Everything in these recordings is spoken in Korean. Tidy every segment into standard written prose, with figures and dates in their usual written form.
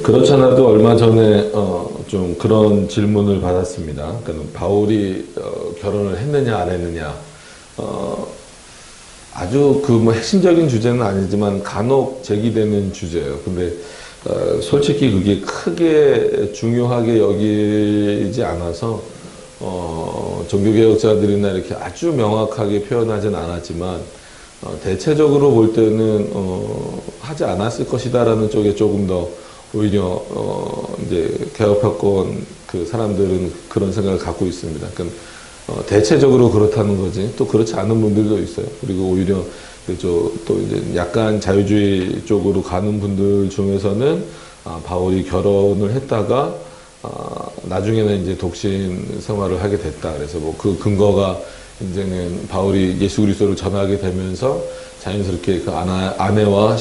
그렇잖아도 얼마 전에 좀 그런 질문을 받았습니다. 그러니까 바울이 결혼을 했느냐 안 했느냐. 아주 그 뭐 핵심적인 주제는 아니지만 간혹 제기되는 주제예요. 근데 솔직히 그게 크게 중요하게 여기지 않아서 종교개혁자들이나 이렇게 아주 명확하게 표현하진 않았지만 대체적으로 볼 때는 하지 않았을 것이다라는 쪽에 조금 더 오히려 이제 개혁파권 그 사람들은 그런 생각을 갖고 있습니다. 그러니까 대체적으로 그렇다는 거지. 또 그렇지 않은 분들도 있어요. 그리고 오히려 또 이제 약간 자유주의 쪽으로 가는 분들 중에서는 바울이 결혼을 했다가 나중에는 이제 독신 생활을 하게 됐다. 그래서 뭐 그 근거가 이제는 바울이 예수 그리스도를 전하게 되면서 자연스럽게 그 아내와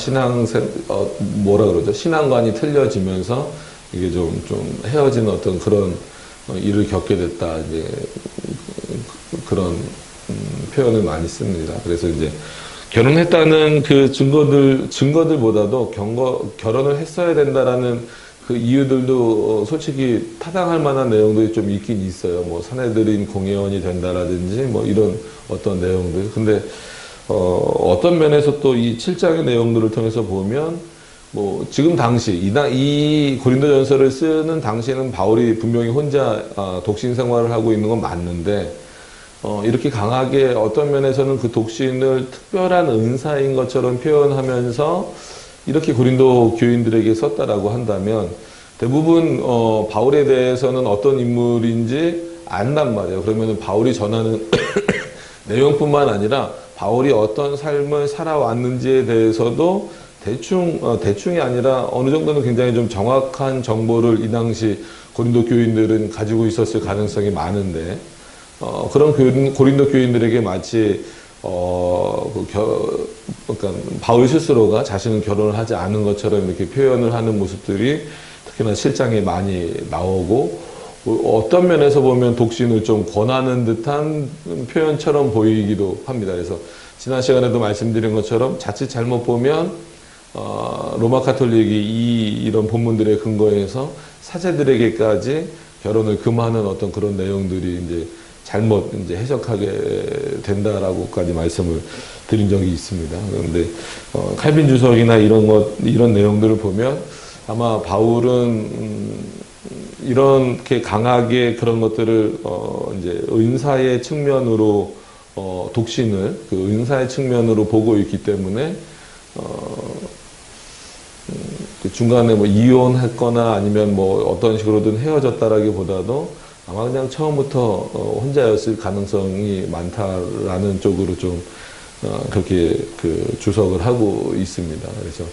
뭐라 그러죠? 신앙관이 틀려지면서 이게 좀 헤어지는 어떤 그런 일을 겪게 됐다. 이제 그런 표현을 많이 씁니다. 그래서 이제 결혼했다는 그 증거들보다도 결혼을 했어야 된다라는 그 이유들도 솔직히 타당할 만한 내용들이 좀 있긴 있어요. 뭐 사내들인 공회원이 된다라든지 뭐 이런 어떤 내용들. 근데 어떤 면에서 또 이 7장의 내용들을 통해서 보면 뭐 지금 당시 이 고린도전서를 쓰는 당시에는 바울이 분명히 혼자 독신 생활을 하고 있는 건 맞는데 이렇게 강하게 어떤 면에서는 그 독신을 특별한 은사인 것처럼 표현하면서 이렇게 고린도 교인들에게 썼다라고 한다면 대부분 바울에 대해서는 어떤 인물인지 안단 말이에요. 그러면 바울이 전하는 내용뿐만 아니라 바울이 어떤 삶을 살아왔는지에 대해서도 대충이 아니라 어느 정도는 굉장히 좀 정확한 정보를 이 당시 고린도 교인들은 가지고 있었을 가능성이 많은데 그런 고린도 교인들에게 마치 그러니까 바울 스스로가 자신은 결혼을 하지 않은 것처럼 이렇게 표현을 하는 모습들이 특히나 7장에 많이 나오고 어떤 면에서 보면 독신을 좀 권하는 듯한 표현처럼 보이기도 합니다. 그래서 지난 시간에도 말씀드린 것처럼 자칫 잘못 보면 로마 카톨릭이 이런 본문들의 근거에서 사제들에게까지 결혼을 금하는 어떤 그런 내용들이 이제 잘못 이제 해석하게 된다라고까지 말씀을 드린 적이 있습니다. 그런데 칼빈 주석이나 이런 내용들을 보면 아마 바울은 이렇게 강하게 그런 것들을 이제 은사의 측면으로 독신을 그 은사의 측면으로 보고 있기 때문에 중간에 뭐 이혼했거나 아니면 뭐 어떤 식으로든 헤어졌다라기보다도 아마 그냥 처음부터 혼자였을 가능성이 많다라는 쪽으로 좀 그렇게 그 주석을 하고 있습니다. 그래서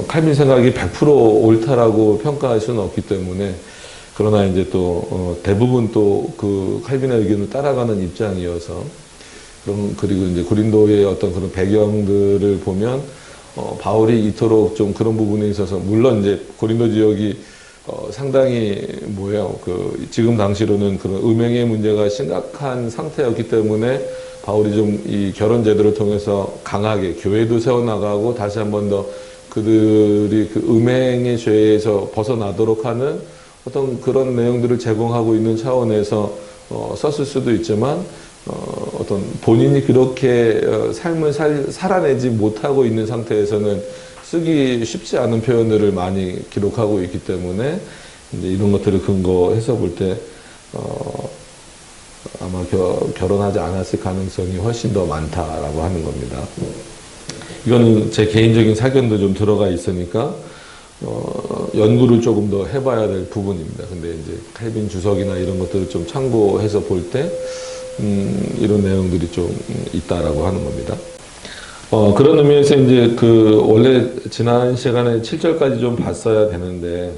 칼빈 생각이 100% 옳다라고 평가할 수는 없기 때문에 그러나 이제 또 대부분 또 그 칼빈의 의견을 따라가는 입장이어서 그리고 이제 고린도의 어떤 그런 배경들을 보면 바울이 이토록 좀 그런 부분에 있어서 물론 이제 고린도 지역이 상당히 지금 당시로는 그런 음행의 문제가 심각한 상태였기 때문에 바울이 좀 이 결혼 제도를 통해서 강하게 교회도 세워나가고 다시 한 번 더 그들이 그 음행의 죄에서 벗어나도록 하는 어떤 그런 내용들을 제공하고 있는 차원에서 썼을 수도 있지만 어떤 본인이 그렇게 삶을 살아내지 못하고 있는 상태에서는 쓰기 쉽지 않은 표현들을 많이 기록하고 있기 때문에 이제 이런 것들을 근거해서 볼 때 아마 결혼하지 않았을 가능성이 훨씬 더 많다라고 하는 겁니다. 이거는 제 개인적인 사견도 좀 들어가 있으니까 연구를 조금 더 해봐야 될 부분입니다. 근데 이제 칼빈 주석이나 이런 것들을 좀 참고해서 볼 때 이런 내용들이 좀 있다라고 하는 겁니다. 그런 의미에서 이제 원래 지난 시간에 7절까지 좀 봤어야 되는데,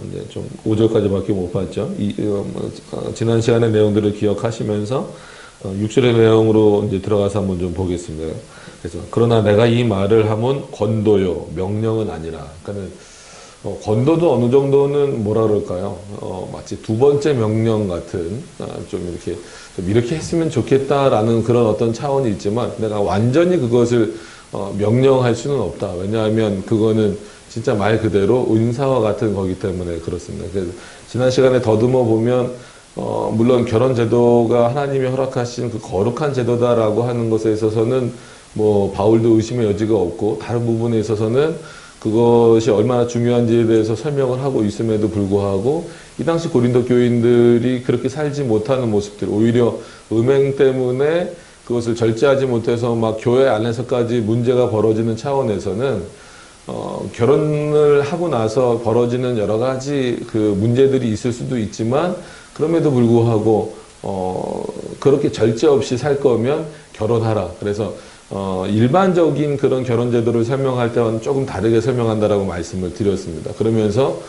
이제 좀 5절까지밖에 못 봤죠. 지난 시간의 내용들을 기억하시면서 6절의 내용으로 이제 들어가서 한번 좀 보겠습니다. 그래서, 그러나 내가 이 말을 하면 권도요, 명령은 아니라. 그러니까는, 권도도 어느 정도는 뭐라 그럴까요? 마치 두 번째 명령 같은, 좀 이렇게 했으면 좋겠다라는 그런 어떤 차원이 있지만, 내가 완전히 그것을, 명령할 수는 없다. 왜냐하면 그거는 진짜 말 그대로 은사와 같은 거기 때문에 그렇습니다. 그래서 지난 시간에 더듬어 보면 물론 결혼 제도가 하나님이 허락하신 그 거룩한 제도다라고 하는 것에 있어서는 뭐 바울도 의심의 여지가 없고, 다른 부분에 있어서는 그것이 얼마나 중요한지에 대해서 설명을 하고 있음에도 불구하고 이 당시 고린도 교인들이 그렇게 살지 못하는 모습들, 오히려 음행 때문에 그것을 절제하지 못해서 막 교회 안에서까지 문제가 벌어지는 차원에서는 결혼을 하고 나서 벌어지는 여러 가지 그 문제들이 있을 수도 있지만, 그럼에도 불구하고 그렇게 절제 없이 살 거면 결혼하라. 그래서 일반적인 그런 결혼 제도를 설명할 때와는 조금 다르게 설명한다라고 말씀을 드렸습니다. 그러면서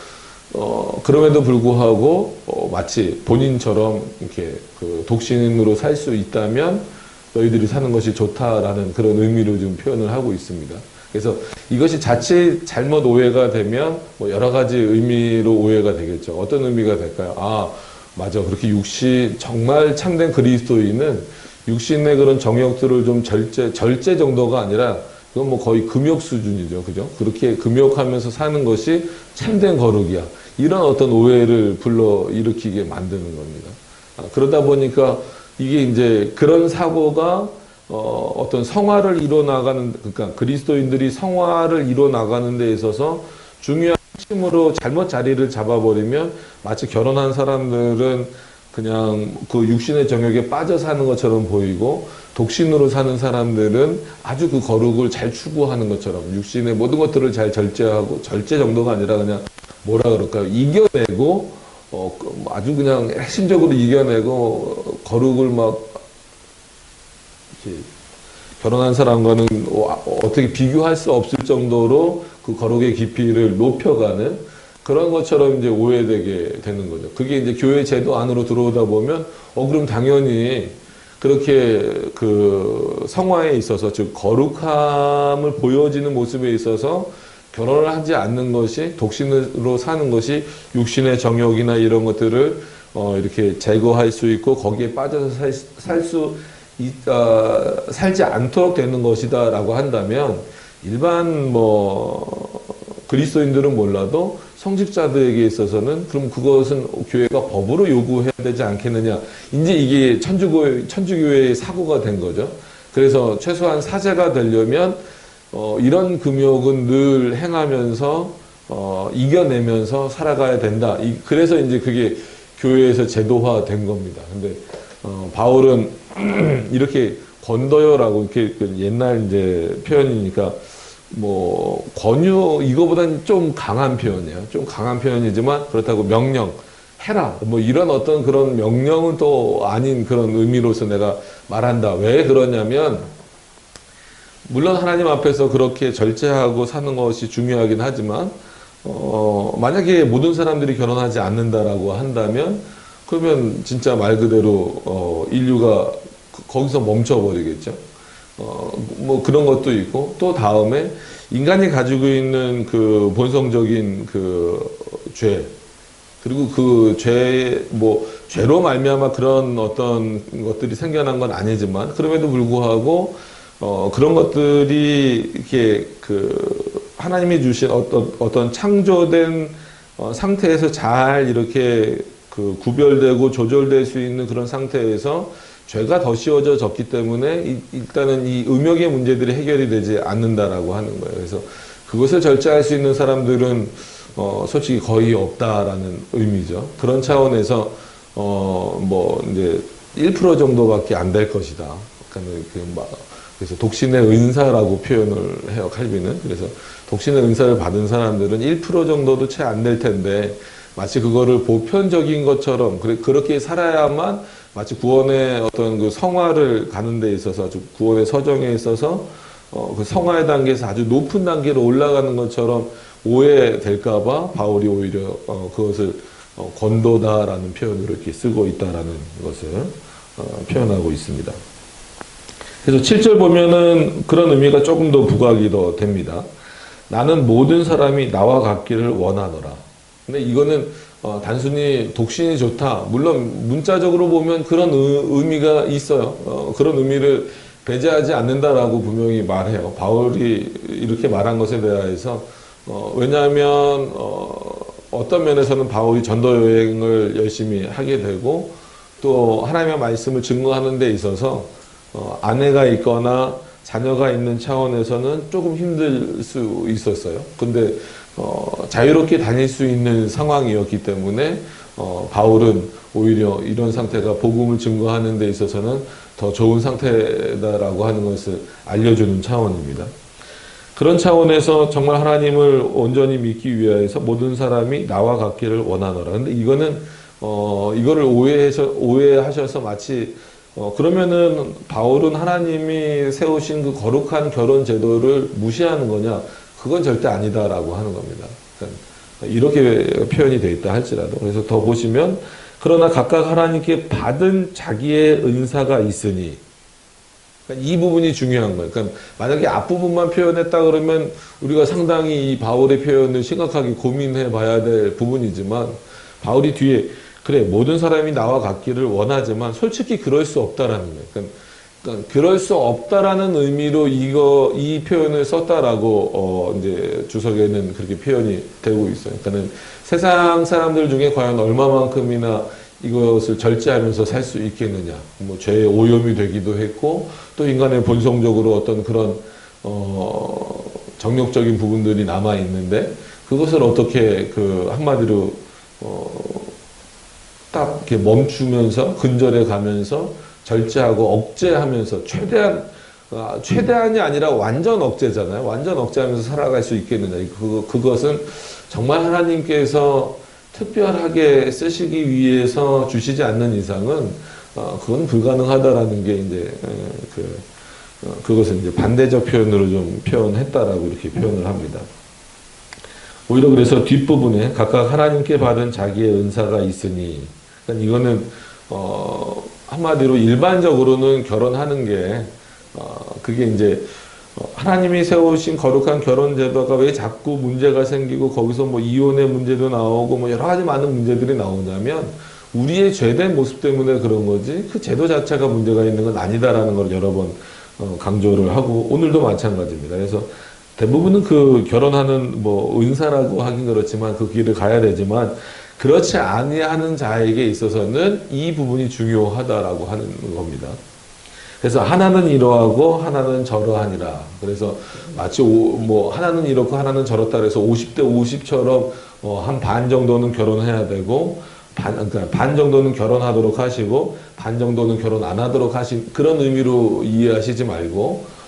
그럼에도 불구하고 마치 본인처럼 이렇게 그 독신으로 살 수 있다면 너희들이 사는 것이 좋다라는 그런 의미로 좀 표현을 하고 있습니다. 그래서 이것이 자칫 잘못 오해가 되면 뭐 여러 가지 의미로 오해가 되겠죠. 어떤 의미가 될까요? 아, 맞아. 그렇게 정말 참된 그리스도인은 육신의 그런 정욕들을 좀 절제 정도가 아니라 그건 뭐 거의 금욕 수준이죠. 그죠? 그렇게 금욕하면서 사는 것이 참된 거룩이야. 이런 어떤 오해를 불러일으키게 만드는 겁니다. 그러다 보니까 이게 이제 그런 사고가 어떤 성화를 이뤄나가는, 그러니까 그리스도인들이 성화를 이뤄나가는 데 있어서 중요한 핵심으로 잘못 자리를 잡아버리면 마치 결혼한 사람들은 그냥 그 육신의 정욕에 빠져 사는 것처럼 보이고, 독신으로 사는 사람들은 아주 그 거룩을 잘 추구하는 것처럼 육신의 모든 것들을 잘 절제하고, 절제 정도가 아니라 그냥 뭐라 그럴까요? 이겨내고, 아주 그냥 핵심적으로 이겨내고, 거룩을 막, 이렇게 결혼한 사람과는 어떻게 비교할 수 없을 정도로 그 거룩의 깊이를 높여가는 그런 것처럼 이제 오해되게 되는 거죠. 그게 이제 교회 제도 안으로 들어오다 보면, 그럼 당연히 그렇게 그 성화에 있어서, 즉, 거룩함을 보여지는 모습에 있어서 결혼을 하지 않는 것이, 독신으로 사는 것이 육신의 정욕이나 이런 것들을 이렇게 제거할 수 있고, 거기에 빠져서 살지 않도록 되는 것이다라고 한다면, 일반 그리스도인들은 몰라도 성직자들에게 있어서는 그럼 그것은 교회가 법으로 요구해야 되지 않겠느냐. 이제 이게 천주교회의 사고가 된 거죠. 그래서 최소한 사제가 되려면 이런 금욕은 늘 행하면서 이겨내면서 살아가야 된다. 그래서 이제 그게 교회에서 제도화된 겁니다. 근데 바울은 이렇게 건더여라고 이렇게 옛날 이제 표현이니까 권유, 이거보다는 좀 강한 표현이에요. 좀 강한 표현이지만 그렇다고 명령, 해라. 이런 어떤 그런 명령은 또 아닌 그런 의미로서 내가 말한다. 왜 그러냐면, 물론 하나님 앞에서 그렇게 절제하고 사는 것이 중요하긴 하지만, 만약에 모든 사람들이 결혼하지 않는다라고 한다면, 그러면 진짜 말 그대로, 인류가 거기서 멈춰버리겠죠. 그런 것도 있고, 또 다음에 인간이 가지고 있는 그 본성적인 그 죄, 그리고 그 죄로 말미암아 그런 어떤 것들이 생겨난 건 아니지만, 그럼에도 불구하고, 그런 것들이 이렇게 하나님이 주신 어떤 창조된 상태에서 잘 이렇게 구별되고 조절될 수 있는 그런 상태에서 죄가 더 씌워졌기 때문에 일단은 이 음욕의 문제들이 해결이 되지 않는다라고 하는 거예요. 그래서 그것을 절제할 수 있는 사람들은 솔직히 거의 없다라는 의미죠. 그런 차원에서 이제 1% 정도밖에 안 될 것이다. 그래서 독신의 은사라고 표현을 해요, 칼빈은. 그래서 독신의 은사를 받은 사람들은 1% 정도도 채 안 될 텐데, 마치 그거를 보편적인 것처럼 그렇게 살아야만 마치 구원의 어떤 그 성화를 가는 데 있어서, 구원의 서정에 있어서 그 성화의 단계에서 아주 높은 단계로 올라가는 것처럼 오해될까봐 바울이 오히려 그것을 권도다라는 표현으로 이렇게 쓰고 있다라는 것을 표현하고 있습니다. 그래서 7절 보면은 그런 의미가 조금 더 부각이 더 됩니다. 나는 모든 사람이 나와 같기를 원하노라. 근데 이거는 단순히 독신이 좋다. 물론 문자적으로 보면 그런 의미가 있어요. 그런 의미를 배제하지 않는다라고 분명히 말해요. 바울이 이렇게 말한 것에 대해서 왜냐하면 어떤 면에서는 바울이 전도 여행을 열심히 하게 되고 또 하나님의 말씀을 증거하는 데 있어서 아내가 있거나 자녀가 있는 차원에서는 조금 힘들 수 있었어요. 근데 자유롭게 다닐 수 있는 상황이었기 때문에 바울은 오히려 이런 상태가 복음을 증거하는 데 있어서는 더 좋은 상태다라고 하는 것을 알려주는 차원입니다. 그런 차원에서 정말 하나님을 온전히 믿기 위해서 모든 사람이 나와 같기를 원하노라. 근데 이거는 이거를 오해하셔서 마치 그러면은 바울은 하나님이 세우신 그 거룩한 결혼 제도를 무시하는 거냐? 그건 절대 아니다라고 하는 겁니다. 그러니까 이렇게 표현이 되어 있다 할지라도. 그래서 더 보시면 그러나 각각 하나님께 받은 자기의 은사가 있으니, 그러니까 이 부분이 중요한 거예요. 그러니까 만약에 앞부분만 표현했다 그러면 우리가 상당히 이 바울의 표현을 심각하게 고민해 봐야 될 부분이지만 바울이 뒤에 그래 모든 사람이 나와 같기를 원하지만 솔직히 그럴 수 없다라는 거예요. 그러니까 그럴 수 없다라는 의미로 이 표현을 썼다라고 이제 주석에는 그렇게 표현이 되고 있어요. 그러니까는 세상 사람들 중에 과연 얼마만큼이나 이것을 절제하면서 살 수 있겠느냐. 뭐 죄의 오염이 되기도 했고 또 인간의 본성적으로 어떤 그런 정욕적인 부분들이 남아 있는데 그것을 어떻게 그 한마디로 딱 이렇게 멈추면서 근절해 가면서 절제하고 억제하면서 최대한이 아니라 완전 억제잖아요. 완전 억제하면서 살아갈 수 있겠느냐. 그것은 정말 하나님께서 특별하게 쓰시기 위해서 주시지 않는 이상은 그건 불가능하다라는 게 이제 그것을 이제 반대적 표현으로 좀 표현했다라고 이렇게 표현을 합니다. 오히려 그래서 뒷부분에 각각 하나님께 받은 자기의 은사가 있으니, 그러니까 이거는 한마디로 일반적으로는 결혼하는 게 그게 이제 하나님이 세우신 거룩한 결혼 제도가 왜 자꾸 문제가 생기고 거기서 뭐 이혼의 문제도 나오고 뭐 여러 가지 많은 문제들이 나오냐면 우리의 죄된 모습 때문에 그런 거지 그 제도 자체가 문제가 있는 건 아니다라는 걸 여러 번 강조를 하고 오늘도 마찬가지입니다. 그래서 대부분은 그 결혼하는 뭐 은사라고 하긴 그렇지만 그 길을 가야 되지만 그렇지 아니하는 자에게 있어서는 이 부분이 중요하다라고 하는 겁니다. 그래서 하나는 이러하고 하나는 저러하니라. 그래서 마치 뭐 하나는 이렇고 하나는 저렇다 그래서 50대 50처럼 한 반 정도는 결혼해야 되고 그러니까 반 정도는 결혼하도록 하시고 반 정도는 결혼 안 하도록 하신 그런 의미로 이해하시지 말고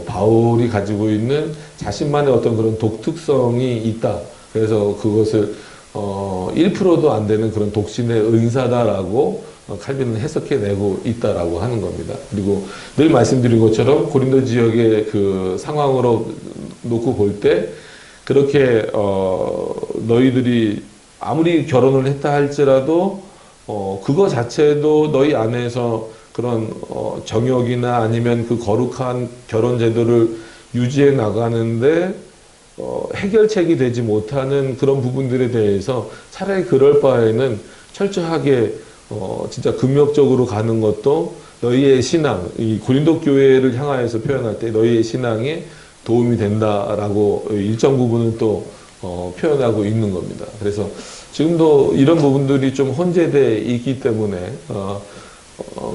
바울이 가지고 있는 자신만의 어떤 그런 독특성이 있다. 그래서 그것을 1%도 안 되는 그런 독신의 은사다라고 칼빈은 해석해내고 있다라고 하는 겁니다. 그리고 늘 말씀드린 것처럼 고린도 지역의 그 상황으로 놓고 볼 때 그렇게 너희들이 아무리 결혼을 했다 할지라도 그거 자체도 너희 안에서 그런 정욕이나 아니면 그 거룩한 결혼 제도를 유지해 나가는데 해결책이 되지 못하는 그런 부분들에 대해서 차라리 그럴 바에는 철저하게 진짜 금욕적으로 가는 것도 너희의 신앙, 이 고린도 교회를 향하여서 표현할 때 너희의 신앙에 도움이 된다라고 일정 부분은 또 표현하고 있는 겁니다. 그래서 지금도 이런 부분들이 좀 혼재되어 있기 때문에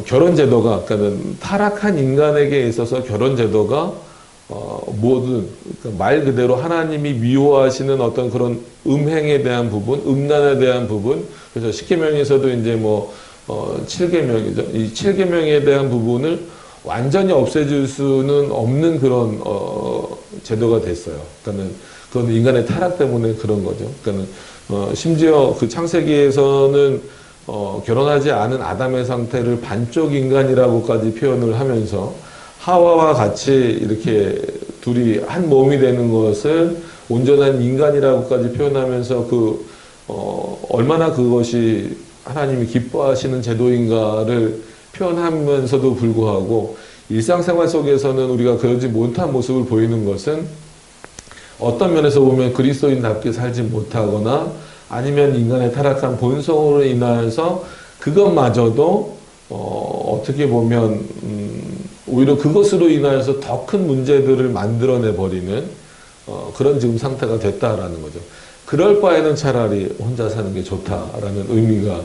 결혼 제도가 그러니까 타락한 인간에게 있어서 결혼 제도가 모든 그러니까 말 그대로 하나님이 미워하시는 어떤 그런 음행에 대한 부분, 음란에 대한 부분. 그래서 십계명에서도 이제 뭐 7계명이죠. 이 7계명에 대한 부분을 완전히 없애줄 수는 없는 그런 제도가 됐어요. 그러니까는 그건 인간의 타락 때문에 그런 거죠. 그러니까는 심지어 그 창세기에서는 결혼하지 않은 아담의 상태를 반쪽 인간이라고까지 표현을 하면서 하와와 같이 이렇게 둘이 한 몸이 되는 것을 온전한 인간이라고까지 표현하면서 얼마나 그것이 하나님이 기뻐하시는 제도인가를 표현하면서도 불구하고 일상생활 속에서는 우리가 그러지 못한 모습을 보이는 것은 어떤 면에서 보면 그리스도인답게 살지 못하거나 아니면 인간의 타락한 본성으로 인하여서 그것마저도 어떻게 보면 오히려 그것으로 인하여서 더 큰 문제들을 만들어내 버리는 그런 지금 상태가 됐다라는 거죠. 그럴 바에는 차라리 혼자 사는 게 좋다라는 의미가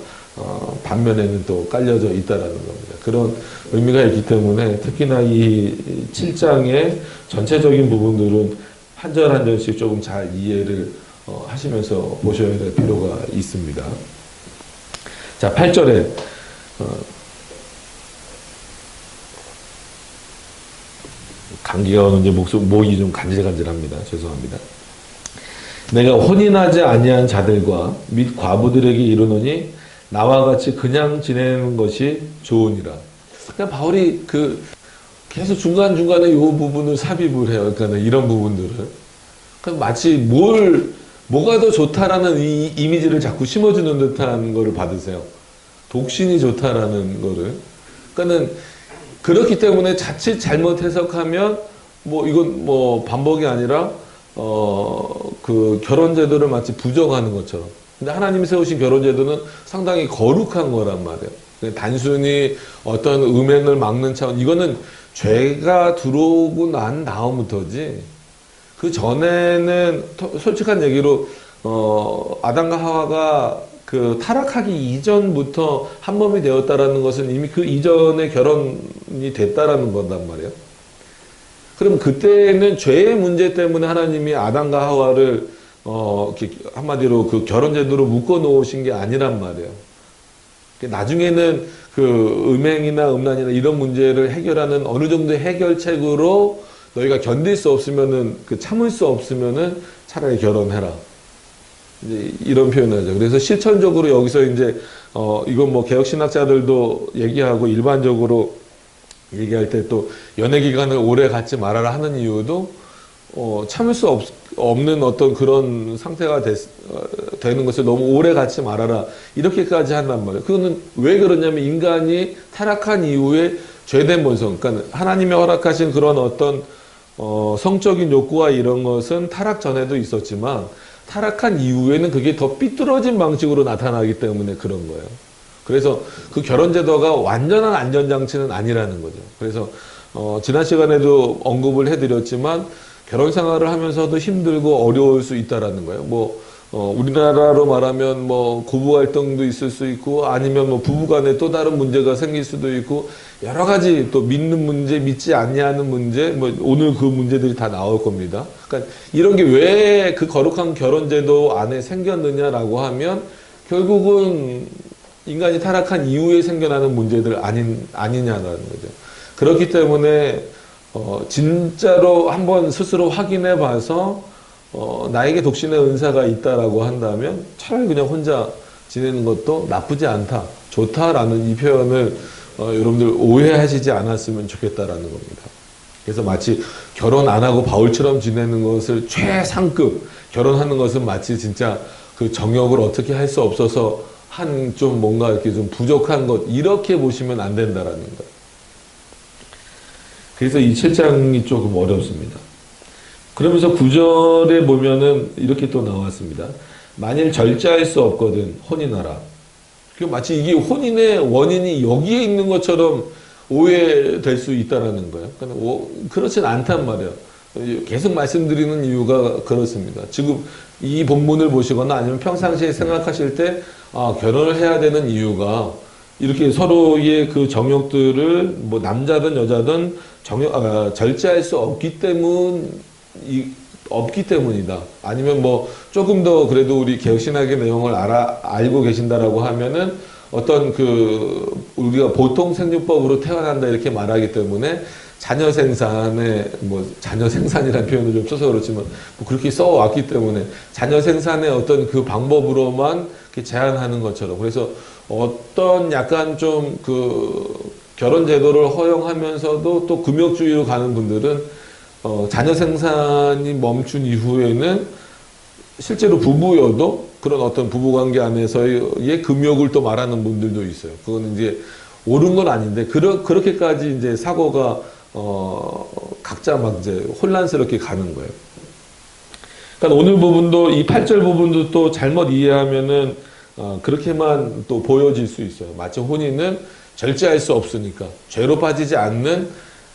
반면에는 또 깔려져 있다라는 겁니다. 그런 의미가 있기 때문에 특히나 이 7장의 전체적인 부분들은 한 절 한 절씩 조금 잘 이해를 하시면서 보셔야 될 필요가 있습니다. 자, 8절에 감기가 오는지 목이 좀 간질간질합니다. 죄송합니다. 내가 혼인하지 아니한 자들과 및 과부들에게 이르노니 나와 같이 그냥 지내는 것이 좋으니라. 그러니까 바울이 계속 중간중간에 이 부분을 삽입을 해요. 그러니까 이런 부분들을. 그러니까 마치 뭐가 더 좋다라는 이 이미지를 자꾸 심어주는 듯한 거를 받으세요. 독신이 좋다라는 거를. 그러니까는 그렇기 때문에 자칫 잘못 해석하면 이건 반복이 아니라 그 결혼제도를 마치 부정하는 것처럼. 근데 하나님이 세우신 결혼제도는 상당히 거룩한 거란 말이에요. 단순히 어떤 음행을 막는 차원, 이거는 죄가 들어오고 난 다음부터지. 그 전에는 솔직한 얘기로 아담과 하와가 그 타락하기 이전부터 한 몸이 되었다라는 것은 이미 그 이전에 결혼이 됐다라는 거단 말이에요. 그럼 그때는 죄의 문제 때문에 하나님이 아담과 하와를 한마디로 그 결혼제도로 묶어 놓으신 게 아니란 말이에요. 나중에는 그 음행이나 음란이나 이런 문제를 해결하는 어느 정도의 해결책으로 너희가 견딜 수 없으면은, 참을 수 없으면은 차라리 결혼해라. 이제 이런 표현을 하죠. 그래서 실천적으로 여기서 이제, 이건 개혁신학자들도 얘기하고 일반적으로 얘기할 때 또 연애 기간을 오래 갖지 말아라 하는 이유도, 참을 수 없는 어떤 그런 상태가 되는 것을 너무 오래 갖지 말아라. 이렇게까지 한단 말이에요. 그거는 왜 그러냐면 인간이 타락한 이후에 죄된 본성, 그러니까 하나님이 허락하신 그런 어떤 성적인 욕구와 이런 것은 타락 전에도 있었지만 타락한 이후에는 그게 더 삐뚤어진 방식으로 나타나기 때문에 그런 거예요. 그래서 그 결혼제도가 완전한 안전장치는 아니라는 거죠. 그래서 지난 시간에도 언급을 해드렸지만 결혼 생활을 하면서도 힘들고 어려울 수 있다라는 거예요. 우리나라로 말하면 고부 갈등도 있을 수 있고 아니면 부부 간에 또 다른 문제가 생길 수도 있고 여러 가지 또 믿는 문제, 믿지 않냐는 문제, 오늘 그 문제들이 다 나올 겁니다. 그러니까 이런 게 왜 그 거룩한 결혼제도 안에 생겼느냐라고 하면 결국은 인간이 타락한 이후에 생겨나는 문제들 아니냐라는 거죠. 그렇기 때문에 진짜로 한번 스스로 확인해 봐서 나에게 독신의 은사가 있다라고 한다면 차라리 그냥 혼자 지내는 것도 나쁘지 않다, 좋다라는 이 표현을 여러분들 오해하시지 않았으면 좋겠다라는 겁니다. 그래서 마치 결혼 안 하고 바울처럼 지내는 것을 최상급, 결혼하는 것은 마치 진짜 그 정욕을 어떻게 할 수 없어서 좀 뭔가 이렇게 좀 부족한 것, 이렇게 보시면 안 된다라는 거예요. 그래서 이 7장이 조금 어렵습니다. 그러면서 9절에 보면은 이렇게 또 나왔습니다. 만일 절제할 수 없거든 혼인하라. 마치 이게 혼인의 원인이 여기에 있는 것처럼 오해될 수 있다라는 거예요. 그렇진 않단 말이에요. 계속 말씀드리는 이유가 그렇습니다. 지금 이 본문을 보시거나 아니면 평상시에 생각하실 때 결혼을 해야 되는 이유가 이렇게 서로의 그 정욕들을 남자든 여자든 절제할 수 없기 때문이다. 아니면 조금 더 그래도 우리 개혁신학의 내용을 알고 계신다라고 하면은 어떤 우리가 보통 생육법으로 태어난다 이렇게 말하기 때문에 자녀 생산이라는 표현을 좀 써서 그렇지만 그렇게 써왔기 때문에 자녀 생산의 어떤 그 방법으로만 제한하는 것처럼, 그래서 어떤 약간 좀 결혼 제도를 허용하면서도 또 금욕주의로 가는 분들은 자녀 생산이 멈춘 이후에는 실제로 부부여도 그런 어떤 부부관계 안에서의 금욕을 또 말하는 분들도 있어요. 그건 이제 옳은 건 아닌데 그렇게까지 이제 사고가 각자 이제 혼란스럽게 가는 거예요. 그러니까 오늘 부분도 이 8절 부분도 또 잘못 이해하면은 그렇게만 또 보여질 수 있어요. 마치 혼인은 절제할 수 없으니까 죄로 빠지지 않는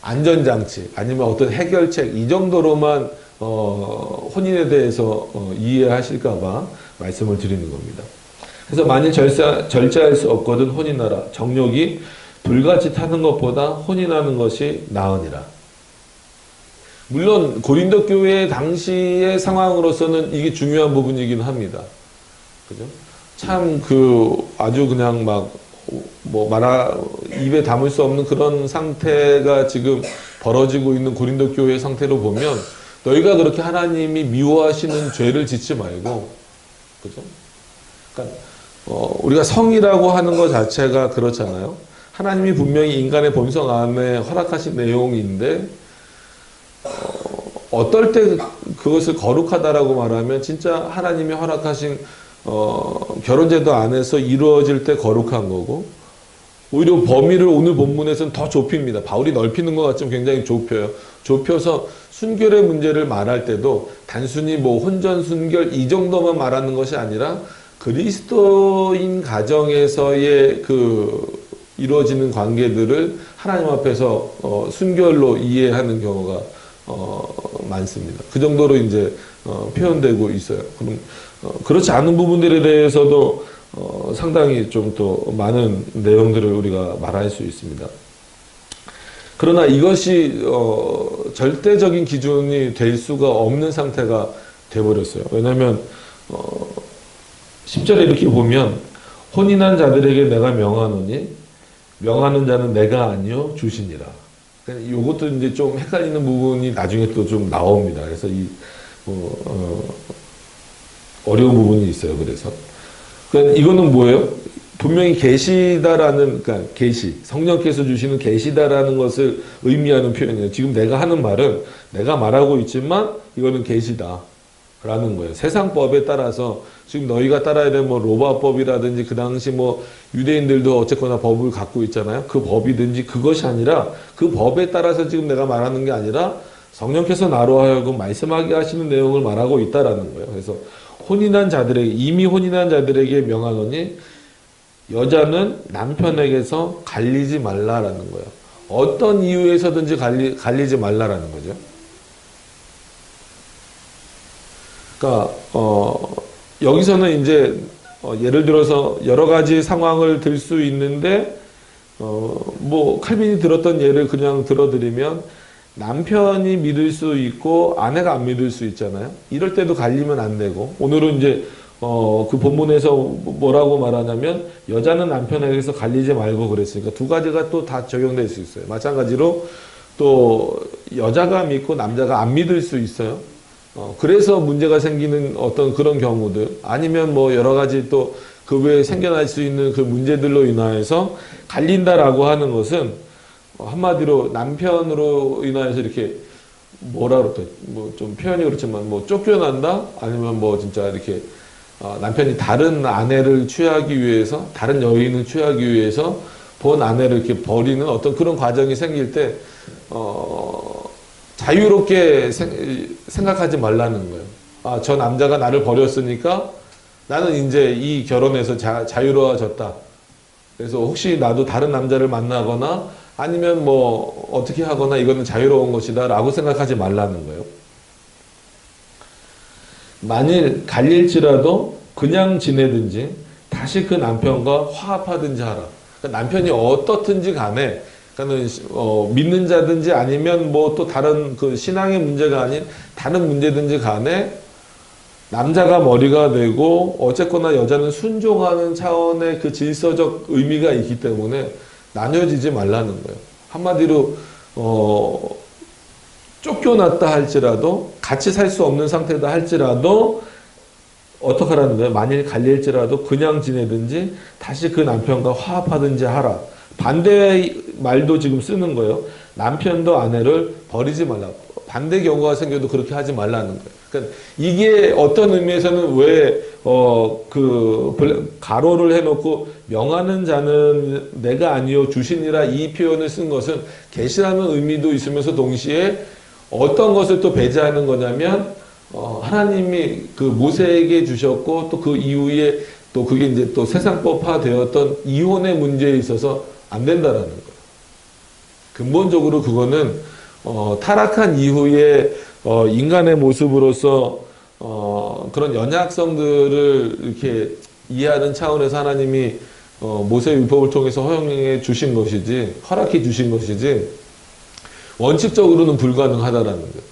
안전장치 아니면 어떤 해결책 이 정도로만 혼인에 대해서 이해하실까봐 말씀을 드리는 겁니다. 그래서 만일 절제할 수 없거든 혼인하라. 정욕이 불같이 타는 것보다 혼인하는 것이 나으니라. 물론 고린도 교회 당시의 상황으로서는 이게 중요한 부분이긴 합니다. 그죠? 참 아주 그냥 입에 담을 수 없는 그런 상태가 지금 벌어지고 있는 고린도 교회의 상태로 보면 너희가 그렇게 하나님이 미워하시는 죄를 짓지 말고, 그죠? 그러니까 우리가 성이라고 하는 것 자체가 그렇잖아요. 하나님이 분명히 인간의 본성 안에 허락하신 내용인데 어떨 때 그것을 거룩하다라고 말하면 진짜 하나님이 허락하신 결혼제도 안에서 이루어질 때 거룩한 거고, 오히려 범위를 오늘 본문에서는 더 좁힙니다. 바울이 넓히는 것 같지만 굉장히 좁혀요. 좁혀서 순결의 문제를 말할 때도 단순히 혼전, 순결 이 정도만 말하는 것이 아니라 그리스도인 가정에서의 이루어지는 관계들을 하나님 앞에서 순결로 이해하는 경우가 많습니다. 그 정도로 이제 표현되고 있어요. 그럼 그렇지 않은 부분들에 대해서도 상당히 좀 또 많은 내용들을 우리가 말할 수 있습니다. 그러나 이것이 절대적인 기준이 될 수가 없는 상태가 돼버렸어요. 왜냐하면 10절에 이렇게 보면 혼인한 자들에게 내가 명하노니 명하는 자는 내가 아니요 주시니라. 이것도 이제 좀 헷갈리는 부분이 나중에 또 좀 나옵니다. 그래서 어려운 부분이 있어요. 그래서 그러니까 이거는 뭐예요? 분명히 계시다라는, 그러니까 계시, 성령께서 주시는 계시다라는 것을 의미하는 표현이에요. 지금 내가 하는 말은 내가 말하고 있지만 이거는 계시다 라는 거예요. 세상법에 따라서 지금 너희가 따라야 되는 로마법이라든지 그 당시 유대인들도 어쨌거나 법을 갖고 있잖아요. 그 법이든지 그것이 아니라 그 법에 따라서 지금 내가 말하는 게 아니라 성령께서 나로 하여금 말씀하게 하시는 내용을 말하고 있다라는 거예요. 그래서 이미 혼인한 자들에게 명하노니 여자는 남편에게서 갈리지 말라라는 거예요. 어떤 이유에서든지 갈리지 말라라는 거죠. 그러니까 여기서는 이제 예를 들어서 여러 가지 상황을 들 수 있는데 칼빈이 들었던 예를 그냥 들어드리면 남편이 믿을 수 있고 아내가 안 믿을 수 있잖아요. 이럴 때도 갈리면 안 되고, 오늘은 이제 그 본문에서 뭐라고 말하냐면 여자는 남편에게서 갈리지 말고 그랬으니까 두 가지가 또 다 적용될 수 있어요. 마찬가지로 또 여자가 믿고 남자가 안 믿을 수 있어요. 그래서 문제가 생기는 어떤 그런 경우들, 아니면 여러 가지 또 그 외에 생겨날 수 있는 그 문제들로 인하여서 갈린다라고 하는 것은 한마디로 남편으로 인하여서 이렇게 좀 표현이 그렇지만 쫓겨난다, 아니면 진짜 이렇게 남편이 다른 아내를 취하기 위해서, 다른 여인을 취하기 위해서 본 아내를 이렇게 버리는 어떤 그런 과정이 생길 때 자유롭게 생각하지 말라는 거예요. 저 남자가 나를 버렸으니까 나는 이제 이 결혼에서 자유로워졌다. 그래서 혹시 나도 다른 남자를 만나거나 아니면 어떻게 하거나 이거는 자유로운 것이다 라고 생각하지 말라는 거예요. 만일 갈릴지라도 그냥 지내든지 다시 그 남편과 화합하든지 하라. 그러니까 남편이 어떻든지 간에, 그러니까 믿는 자든지 아니면 또 다른 그 신앙의 문제가 아닌 다른 문제든지 간에 남자가 머리가 되고 어쨌거나 여자는 순종하는 차원의 그 질서적 의미가 있기 때문에 나뉘어지지 말라는 거예요. 한마디로 쫓겨났다 할지라도, 같이 살 수 없는 상태다 할지라도 어떻게 하라는 거예요? 만일 갈릴지라도 그냥 지내든지 다시 그 남편과 화합하든지 하라. 반대의 말도 지금 쓰는 거예요. 남편도 아내를 버리지 말라. 반대 경우가 생겨도 그렇게 하지 말라는 거예요. 그러니까 이게 어떤 의미에서는 왜 가로를 해놓고 명하는 자는 내가 아니요 주시니라 이 표현을 쓴 것은 계시라는 의미도 있으면서 동시에 어떤 것을 또 배제하는 거냐면 하나님이 그 모세에게 주셨고 또 그 이후에 또 그게 이제 또 세상법화 되었던 이혼의 문제에 있어서 안 된다라는 거예요. 근본적으로 그거는 타락한 이후에 인간의 모습으로서 그런 연약성들을 이렇게 이해하는 차원에서 하나님이 모세 율법을 통해서 허용해 주신 것이지, 허락해 주신 것이지, 원칙적으로는 불가능하다라는 거예요.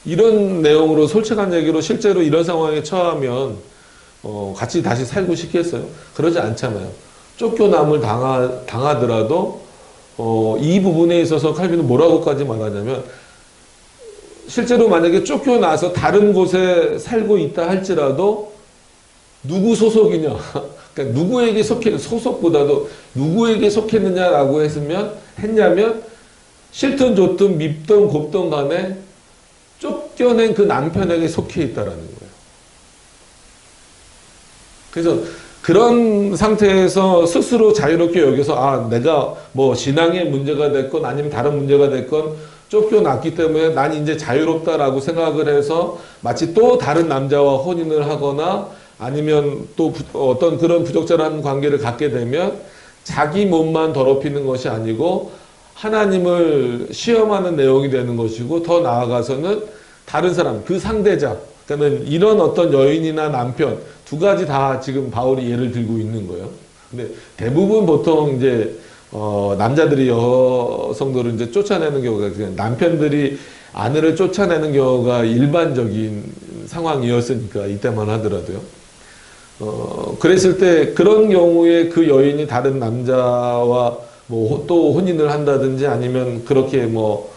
이런 내용으로 솔직한 얘기로 실제로 이런 상황에 처하면 같이 다시 살고 싶겠어요? 그러지 않잖아요. 쫓겨남을 당하더라도 이 부분에 있어서 칼빈은 뭐라고까지 말하냐면, 실제로 만약에 쫓겨나서 다른 곳에 살고 있다 할지라도 누구 소속이냐, 그러니까 누구에게 소속보다도 누구에게 속했느냐라고 했냐면 싫든 좋든 밉든 곱든 간에 쫓겨낸 그 남편에게 속해 있다라는 거예요. 그래서 그런 상태에서 스스로 자유롭게 여기서 내가 뭐 신앙의 문제가 됐건 아니면 다른 문제가 됐건 쫓겨났기 때문에 난 이제 자유롭다라고 생각을 해서 마치 또 다른 남자와 혼인을 하거나 아니면 또 어떤 그런 부적절한 관계를 갖게 되면 자기 몸만 더럽히는 것이 아니고 하나님을 시험하는 내용이 되는 것이고, 더 나아가서는 다른 사람, 그 상대자, 그러니까 이런 어떤 여인이나 남편 두 가지 다 지금 바울이 예를 들고 있는 거예요. 근데 대부분 보통 이제 남자들이 여성들을 이제 쫓아내는 경우가, 그냥 남편들이 아내를 쫓아내는 경우가 일반적인 상황이었으니까 이때만 하더라도요. 그랬을 때 그런 경우에 그 여인이 다른 남자와 뭐 또 혼인을 한다든지 아니면 그렇게 뭐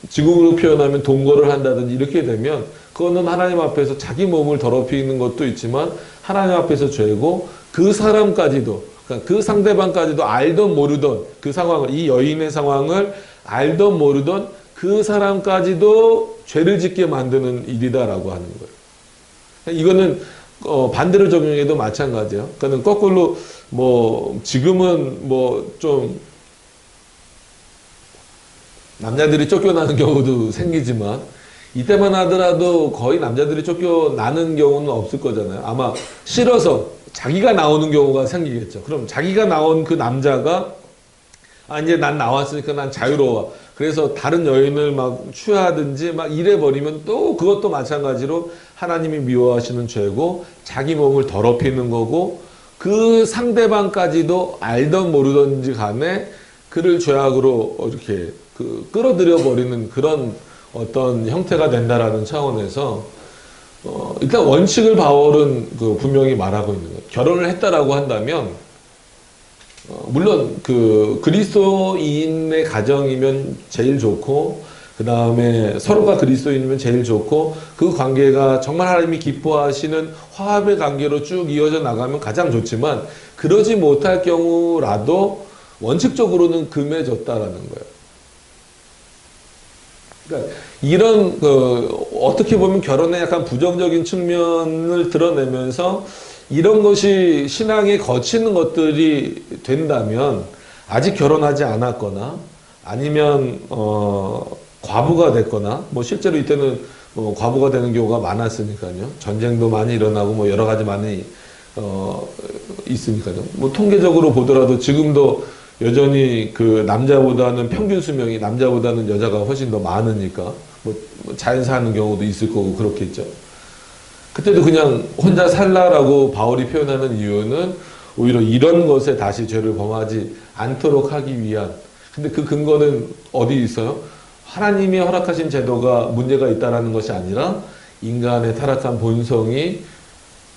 지금으로 표현하면 동거를 한다든지 이렇게 되면 그거는 하나님 앞에서 자기 몸을 더럽히는 것도 있지만 하나님 앞에서 죄고, 그 사람까지도, 그러니까 그 상대방까지도 알던 모르던 그 상황을, 이 여인의 상황을 알던 모르던 그 사람까지도 죄를 짓게 만드는 일이다라고 하는 거예요. 이거는 반대로 적용해도 마찬가지예요. 그러니까 거꾸로 지금은 좀 남자들이 쫓겨나는 경우도 생기지만 이때만 하더라도 거의 남자들이 쫓겨나는 경우는 없을 거잖아요. 아마 싫어서 자기가 나오는 경우가 생기겠죠. 그럼 자기가 나온 그 남자가 이제 난 나왔으니까 난 자유로워, 그래서 다른 여인을 막 취하든지 막 이래버리면 또 그것도 마찬가지로 하나님이 미워하시는 죄고 자기 몸을 더럽히는 거고, 그 상대방까지도 알던 모르던지 간에 그를 죄악으로 이렇게 끌어들여 버리는 그런 어떤 형태가 된다라는 차원에서 일단 원칙을 바울은 분명히 말하고 있는 거예요. 결혼을 했다라고 한다면 물론 그리스도인의 가정이면 제일 좋고, 그 다음에 서로가 그리스도인이면 제일 좋고, 그 관계가 정말 하나님이 기뻐하시는 화합의 관계로 쭉 이어져 나가면 가장 좋지만, 그러지 못할 경우라도 원칙적으로는 금해졌다라는 거예요. 그러니까 이런 어떻게 보면 결혼의 약간 부정적인 측면을 드러내면서 이런 것이 신앙에 거치는 것들이 된다면, 아직 결혼하지 않았거나 아니면 과부가 됐거나, 실제로 이때는 과부가 되는 경우가 많았으니까요. 전쟁도 많이 일어나고 여러 가지 많이 있으니까요. 통계적으로 보더라도 지금도 여전히 그 남자보다는 평균 수명이 남자보다는 여자가 훨씬 더 많으니까 자연사 하는 경우도 있을 거고 그렇겠죠. 그때도 그냥 혼자 살라라고 바울이 표현하는 이유는 오히려 이런 것에 다시 죄를 범하지 않도록 하기 위한. 근데 그 근거는 어디 있어요? 하나님이 허락하신 제도가 문제가 있다라는 것이 아니라 인간의 타락한 본성이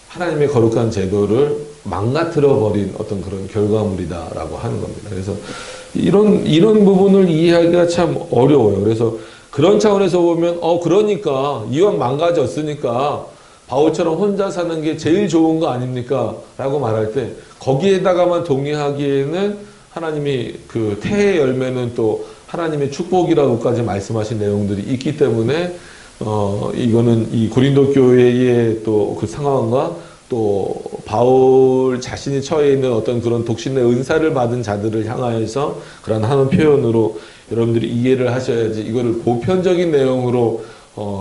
하나님의 거룩한 제도를 망가뜨려 버린 어떤 그런 결과물이다라고 하는 겁니다. 그래서 이런 부분을 이해하기가 참 어려워요. 그래서 그런 차원에서 보면 그러니까 이왕 망가졌으니까 바울처럼 혼자 사는 게 제일 좋은 거 아닙니까? 라고 말할 때 거기에다가만 동의하기에는 하나님이 그 태의 열매는 또 하나님의 축복이라고까지 말씀하신 내용들이 있기 때문에 이거는 이 고린도 교회의 또 그 상황과 또 바울 자신이 처해 있는 어떤 그런 독신의 은사를 받은 자들을 향하여서 그런 하는 표현으로 여러분들이 이해를 하셔야지, 이거를 보편적인 내용으로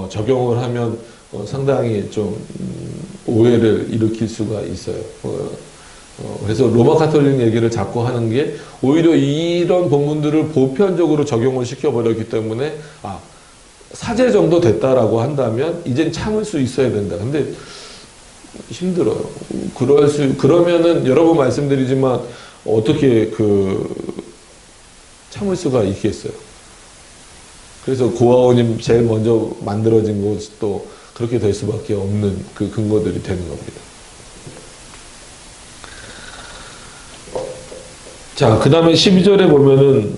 적용을 하면 상당히 좀 오해를 일으킬 수가 있어요. 그래서 로마 가톨릭 얘기를 자꾸 하는 게 오히려 이런 본문들을 보편적으로 적용을 시켜버렸기 때문에 사제 정도 됐다라고 한다면 이젠 참을 수 있어야 된다. 근데 힘들어요. 그러면은 여러 번 말씀드리지만 어떻게 참을 수가 있겠어요. 그래서 고아원이 제일 먼저 만들어진 것도 그렇게 될 수밖에 없는 그 근거들이 되는 겁니다. 자, 그 다음에 12절에 보면은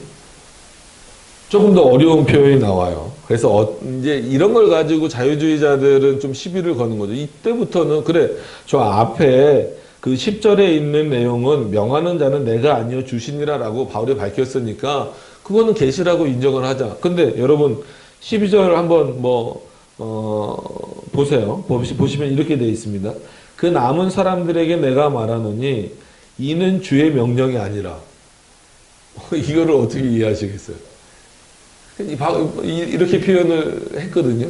조금 더 어려운 표현이 나와요. 그래서 이제 이런 걸 가지고 자유주의자들은 좀 시비를 거는 거죠. 이때부터는 그래, 저 앞에 그 10절에 있는 내용은 명하는 자는 내가 아니요 주시니라라고 바울이 밝혔으니까 그거는 계시라고 인정을 하자. 근데 여러분 12절 한번 보세요. 보시면 이렇게 되어 있습니다. 그 남은 사람들에게 내가 말하노니 이는 주의 명령이 아니라. 이거를 어떻게 이해하시겠어요? 이렇게 표현을 했거든요.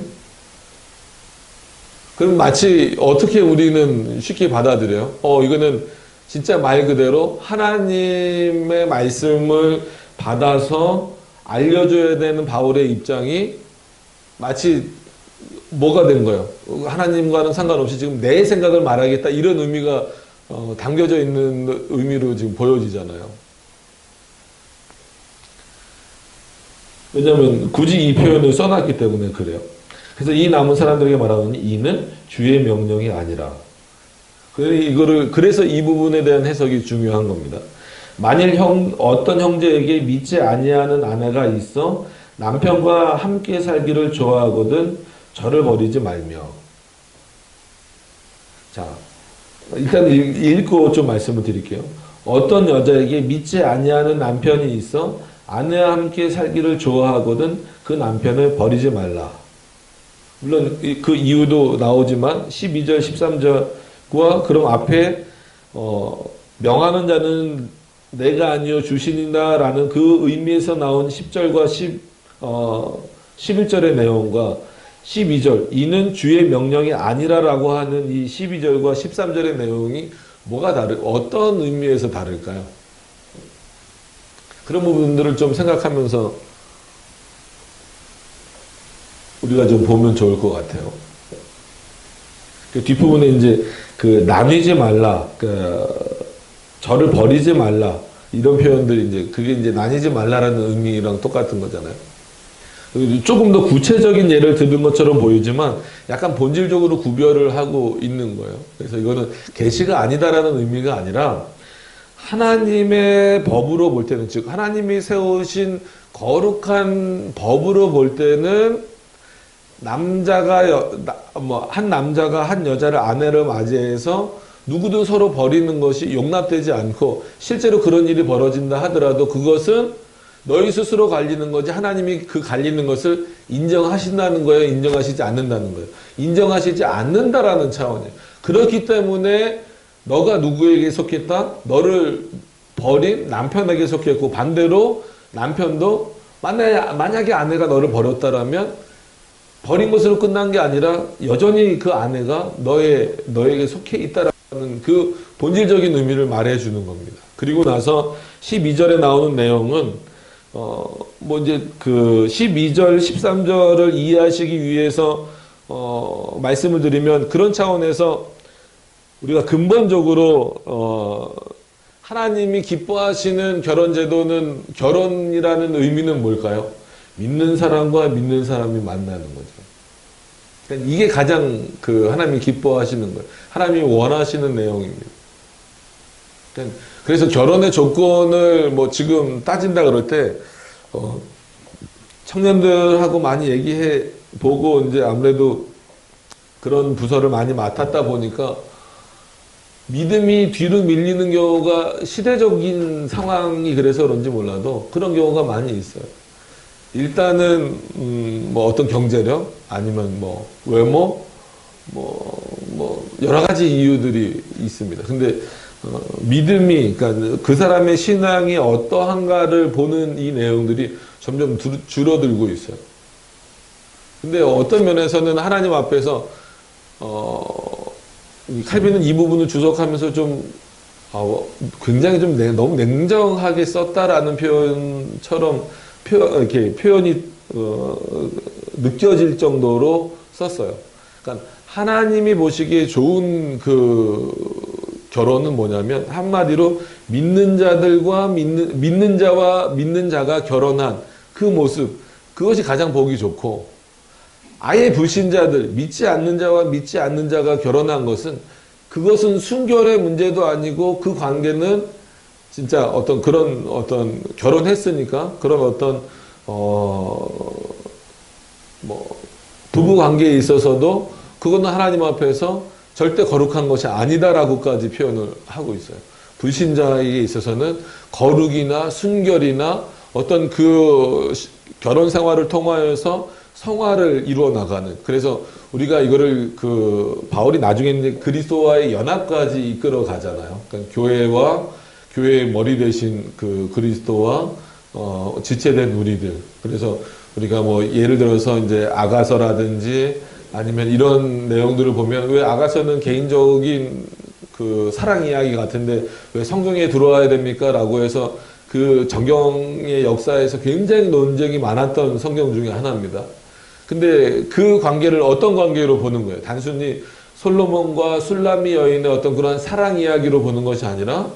그럼 마치 어떻게 우리는 쉽게 받아들여요? 이거는 진짜 말 그대로 하나님의 말씀을 받아서 알려줘야 되는 바울의 입장이 마치 뭐가 된 거예요? 하나님과는 상관없이 지금 내 생각을 말하겠다 이런 의미가 담겨져 있는 의미로 지금 보여지잖아요. 왜냐하면 굳이 이 표현을 써놨기 때문에 그래요. 그래서 이 남은 사람들에게 말하노니 이는 주의 명령이 아니라. 그래서 이 부분에 대한 해석이 중요한 겁니다. 만일 어떤 형제에게 믿지 아니하는 아내가 있어 남편과 함께 살기를 좋아하거든 저를 버리지 말며. 자, 일단 읽고 좀 말씀을 드릴게요. 어떤 여자에게 믿지 아니하는 남편이 있어 아내와 함께 살기를 좋아하거든 그 남편을 버리지 말라. 물론 그 이유도 나오지만 12절 13절과 그럼 앞에 명하는 자는 내가 아니요 주신이다 라는 그 의미에서 나온 10절과 11절의 내용과 12절 이는 주의 명령이 아니라라고 하는 이 12절과 13절의 내용이 어떤 의미에서 다를까요? 그런 부분들을 좀 생각하면서 우리가 좀 보면 좋을 것 같아요. 그 뒷부분에 이제 나뉘지 말라, 저를 버리지 말라 이런 표현들이 그게 이제 나뉘지 말라라는 의미랑 똑같은 거잖아요. 조금 더 구체적인 예를 들은 것처럼 보이지만 약간 본질적으로 구별을 하고 있는 거예요. 그래서 이거는 계시가 아니다라는 의미가 아니라 하나님의 법으로 볼 때는, 즉 하나님이 세우신 거룩한 법으로 볼 때는 한 남자가 한 여자를 아내를 맞이해서 누구든 서로 버리는 것이 용납되지 않고 실제로 그런 일이 벌어진다 하더라도 그것은 너희 스스로 갈리는 거지 하나님이 그 갈리는 것을 인정하신다는 거예요? 인정하시지 않는다는 거예요? 인정하시지 않는다라는 차원이에요. 그렇기 때문에 너가 누구에게 속했다? 너를 버린 남편에게 속했고 반대로 남편도 만약에 아내가 너를 버렸다라면 버린 것으로 끝난 게 아니라 여전히 그 아내가 너에게 속해 있다라는 그 본질적인 의미를 말해주는 겁니다. 그리고 나서 12절에 나오는 내용은 이제 그 12절, 13절을 이해하시기 위해서 말씀을 드리면 그런 차원에서 우리가 근본적으로 하나님이 기뻐하시는 결혼제도는 결혼이라는 의미는 뭘까요? 믿는 사람과 믿는 사람이 만나는 거죠. 그러니까 이게 가장 하나님이 기뻐하시는 거예요. 하나님이 원하시는 내용입니다. 그래서 결혼의 조건을 지금 따진다 그럴 때 청년들하고 많이 얘기해 보고 이제 아무래도 그런 부서를 많이 맡았다 보니까 믿음이 뒤로 밀리는 경우가 시대적인 상황이 그래서 그런지 몰라도 그런 경우가 많이 있어요. 일단은 어떤 경제력 아니면 외모 여러 가지 이유들이 있습니다. 근데 믿음이 그러니까 그 사람의 신앙이 어떠한가를 보는 이 내용들이 점점 줄어들고 있어요. 근데 어떤 면에서는 하나님 앞에서 칼빈은 이 부분을 주석하면서 좀 굉장히 좀 너무 냉정하게 썼다라는 표현처럼 이렇게 표현이 느껴질 정도로 썼어요. 그러니까 하나님이 보시기에 좋은 그 결혼은 뭐냐면 한마디로 믿는 자들과 믿는 자와 믿는 자가 결혼한 그 모습, 그것이 가장 보기 좋고, 아예 불신자들, 믿지 않는 자와 믿지 않는 자가 결혼한 것은, 그것은 순결의 문제도 아니고 그 관계는 진짜 어떤 그런 어떤 결혼했으니까 그런 어떤 부부 관계에 있어서도 그거는 하나님 앞에서 절대 거룩한 것이 아니다라고까지 표현을 하고 있어요. 불신자에게 있어서는 거룩이나 순결이나 어떤 그 결혼 생활을 통하여서 성화를 이루어 나가는, 그래서 우리가 이거를 그 바울이 나중에 그리스도와의 연합까지 이끌어 가잖아요. 그러니까 교회의 머리 대신 그 그리스도와 지체된 우리들. 그래서 우리가 뭐 예를 들어서 이제 아가서라든지 아니면 이런 내용들을 보면, 왜 아가서는 개인적인 그 사랑 이야기 같은데 왜 성경에 들어와야 됩니까? 라고 해서 그 정경의 역사에서 굉장히 논쟁이 많았던 성경 중에 하나입니다. 근데 그 관계를 어떤 관계로 보는 거예요? 단순히 솔로몬과 술람미 여인의 어떤 그런 사랑 이야기로 보는 것이 아니라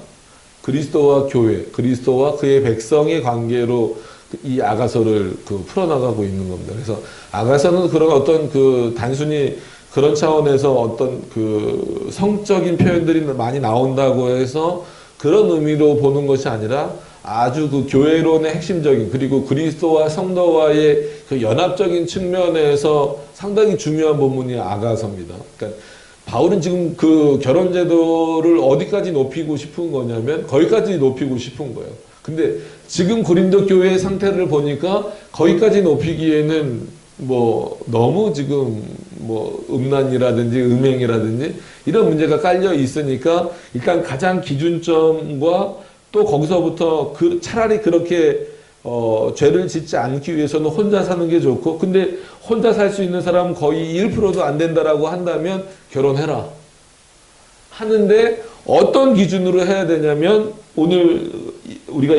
그리스도와 교회, 그리스도와 그의 백성의 관계로 이 아가서를 그 풀어나가고 있는 겁니다. 그래서 아가서는 그런 어떤 그 단순히 그런 차원에서 어떤 그 성적인 표현들이 많이 나온다고 해서 그런 의미로 보는 것이 아니라 아주 그 교회론의 핵심적인, 그리고 그리스도와 성도와의 그 연합적인 측면에서 상당히 중요한 본문이 아가서입니다. 그러니까 바울은 지금 그 결혼 제도를 어디까지 높이고 싶은 거냐면 거기까지 높이고 싶은 거예요. 근데 지금 고린도 교회의 상태를 보니까 거기까지 높이기에는 뭐 너무 지금 뭐 음란이라든지 음행이라든지 이런 문제가 깔려 있으니까 일단 가장 기준점과 또 거기서부터 차라리 그렇게 죄를 짓지 않기 위해서는 혼자 사는 게 좋고, 근데 혼자 살 수 있는 사람은 거의 1%도 안 된다라고 한다면 결혼해라 하는데, 어떤 기준으로 해야 되냐면 오늘 우리가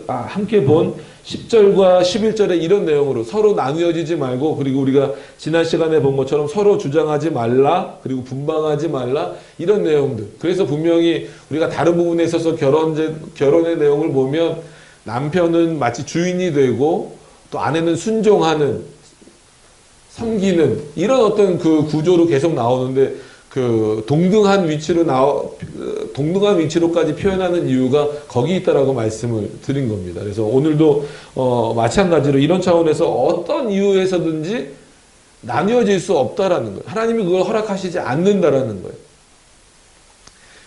함께 본 10절과 11절에 이런 내용으로 서로 나누어지지 말고, 그리고 우리가 지난 시간에 본 것처럼 서로 주장하지 말라, 그리고 분방하지 말라, 이런 내용들. 그래서 분명히 우리가 다른 부분에 있어서 결혼의 내용을 보면 남편은 마치 주인이 되고 또 아내는 순종하는, 섬기는, 이런 어떤 그 구조로 계속 나오는데, 그 동등한 위치로까지 표현하는 이유가 거기 있다라고 말씀을 드린 겁니다. 그래서 오늘도 마찬가지로 이런 차원에서 어떤 이유에서든지 나뉘어질 수 없다라는 거예요. 하나님이 그걸 허락하시지 않는다라는 거예요.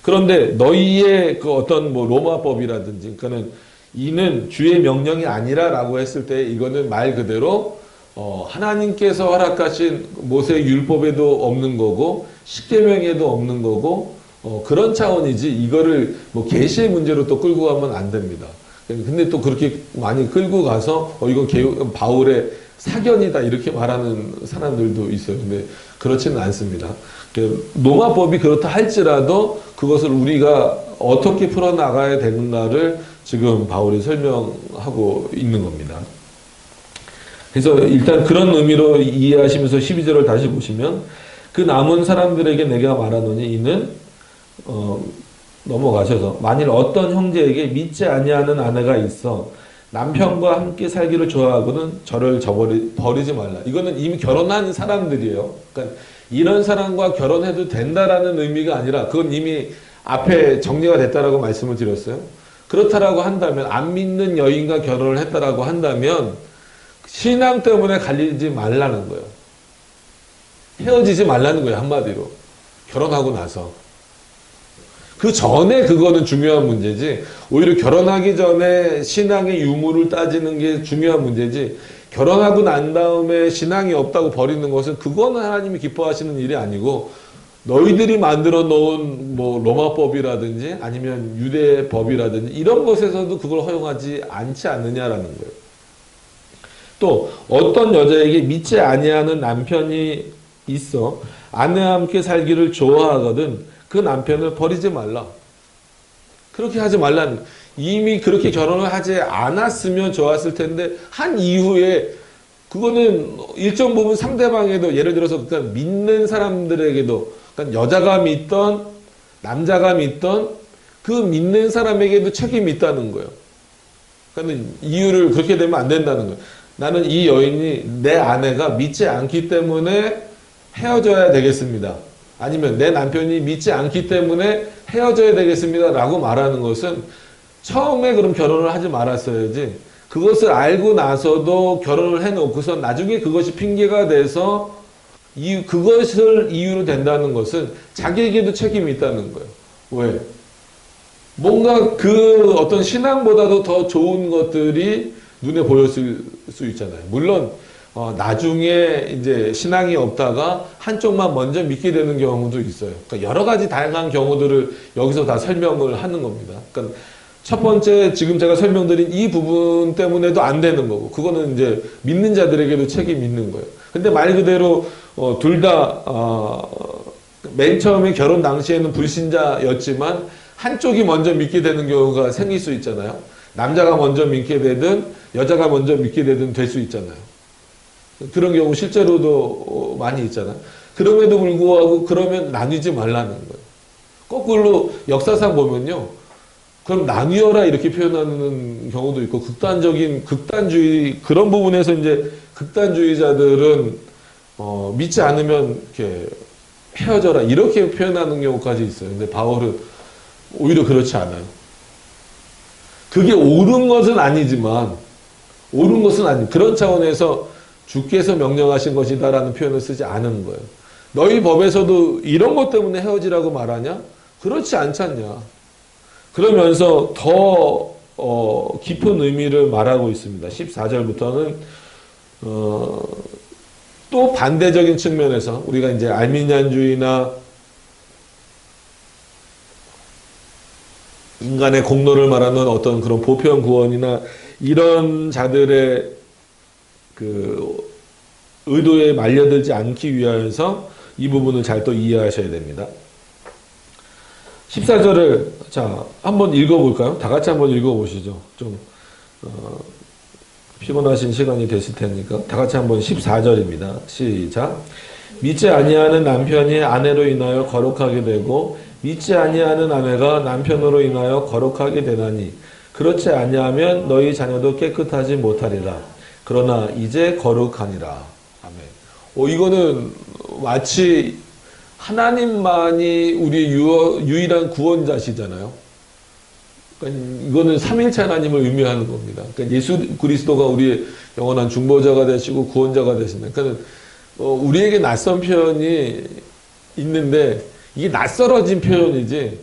그런데 너희의 그 어떤 뭐 로마법이라든지, 그러니까는 이는 주의 명령이 아니라라고 했을 때 이거는 말 그대로 하나님께서 허락하신 모세 율법에도 없는 거고 십계명에도 없는 거고 그런 차원이지, 이거를 뭐 계시의 문제로 또 끌고 가면 안 됩니다. 근데 또 그렇게 많이 끌고 가서 이건 바울의 사견이다 이렇게 말하는 사람들도 있어요. 근데 그렇지는 않습니다. 로마법이 그렇다 할지라도 그것을 우리가 어떻게 풀어나가야 되는가를 지금 바울이 설명하고 있는 겁니다. 그래서 일단 그런 의미로 이해하시면서 12절을 다시 보시면, 그 남은 사람들에게 내가 말하노니 이는 넘어가셔서 만일 어떤 형제에게 믿지 아니하는 아내가 있어 남편과 함께 살기를 좋아하고는 저를 버리지 말라. 이거는 이미 결혼한 사람들이에요. 그러니까 이런 사람과 결혼해도 된다라는 의미가 아니라, 그건 이미 앞에 정리가 됐다라고 말씀을 드렸어요. 그렇다라고 한다면, 안 믿는 여인과 결혼을 했다라고 한다면 신앙 때문에 갈리지 말라는 거예요. 헤어지지 말라는 거예요. 한마디로. 결혼하고 나서. 그 전에 그거는 중요한 문제지, 오히려 결혼하기 전에 신앙의 유무를 따지는 게 중요한 문제지, 결혼하고 난 다음에 신앙이 없다고 버리는 것은 그거는 하나님이 기뻐하시는 일이 아니고, 너희들이 만들어 놓은 뭐 로마법이라든지 아니면 유대법이라든지 이런 것에서도 그걸 허용하지 않지 않느냐라는 거예요. 또 어떤 여자에게 믿지 아니하는 남편이 있어 아내와 함께 살기를 좋아하거든 그 남편을 버리지 말라. 그렇게 하지 말라는 거예요. 이미 그렇게 결혼을 하지 않았으면 좋았을 텐데 한 이후에 그거는 일정 부분 상대방에도 예를 들어서 그러니까 믿는 사람들에게도 그러니까 여자가 믿던 남자가 믿던 그 믿는 사람에게도 책임이 있다는 거예요. 그러니까 이유를 그렇게 되면 안 된다는 거예요. 나는 이 여인이 내 아내가 믿지 않기 때문에 헤어져야 되겠습니다. 아니면 내 남편이 믿지 않기 때문에 헤어져야 되겠습니다. 라고 말하는 것은 처음에 그럼 결혼을 하지 말았어야지. 그것을 알고 나서도 결혼을 해놓고서 나중에 그것이 핑계가 돼서 그것을 이유로 된다는 것은 자기에게도 책임이 있다는 거예요. 왜? 뭔가 그 어떤 신앙보다도 더 좋은 것들이 눈에 보였을 수 있잖아요. 물론 나중에 이제 신앙이 없다가 한쪽만 먼저 믿게 되는 경우도 있어요. 그러니까 여러 가지 다양한 경우들을 여기서 다 설명을 하는 겁니다. 그러니까 첫 번째 지금 제가 설명드린 이 부분 때문에도 안 되는 거고 그거는 이제 믿는 자들에게도 책임이 있는 거예요. 근데 말 그대로 둘 다 맨 처음에 결혼 당시에는 불신자였지만 한쪽이 먼저 믿게 되는 경우가 생길 수 있잖아요. 남자가 먼저 믿게 되든 여자가 먼저 믿게 되든 될 수 있잖아요. 그런 경우 실제로도 많이 있잖아요. 그럼에도 불구하고 그러면 나뉘지 말라는 거예요. 거꾸로 역사상 보면요. 그럼 나뉘어라 이렇게 표현하는 경우도 있고 극단주의 그런 부분에서 이제 극단주의자들은 믿지 않으면 이렇게 헤어져라 이렇게 표현하는 경우까지 있어요. 근데 바울은 오히려 그렇지 않아요. 그게 옳은 것은 아니지만 그런 차원에서 주께서 명령하신 것이다라는 표현을 쓰지 않은 거예요. 너희 법에서도 이런 것 때문에 헤어지라고 말하냐? 그렇지 않잖냐. 그러면서 더 깊은 의미를 말하고 있습니다. 14절부터는 또 반대적인 측면에서 우리가 이제 알미니안주의나 인간의 공로를 말하는 어떤 그런 보편 구원이나 이런 자들의 그 의도에 말려들지 않기 위하여서 이 부분을 잘 또 이해하셔야 됩니다. 14절을 자 한번 읽어볼까요? 다 같이 한번 읽어보시죠. 좀 피곤하신 시간이 되실 테니까 다 같이 한번 14절입니다. 시작. 믿지 아니하는 남편이 아내로 인하여 거룩하게 되고 믿지 아니하는 아내가 남편으로 인하여 거룩하게 되나니 그렇지 아니하면 너희 자녀도 깨끗하지 못하리라. 그러나 이제 거룩하니라. 아멘. 이거는 마치 하나님만이 우리의 유일한 구원자시잖아요. 그러니까 이거는 삼일체 하나님을 의미하는 겁니다. 그러니까 예수 그리스도가 우리의 영원한 중보자가 되시고 구원자가 되신다. 그러니까 우리에게 낯선 표현이 있는데 이게 낯설어진 표현이지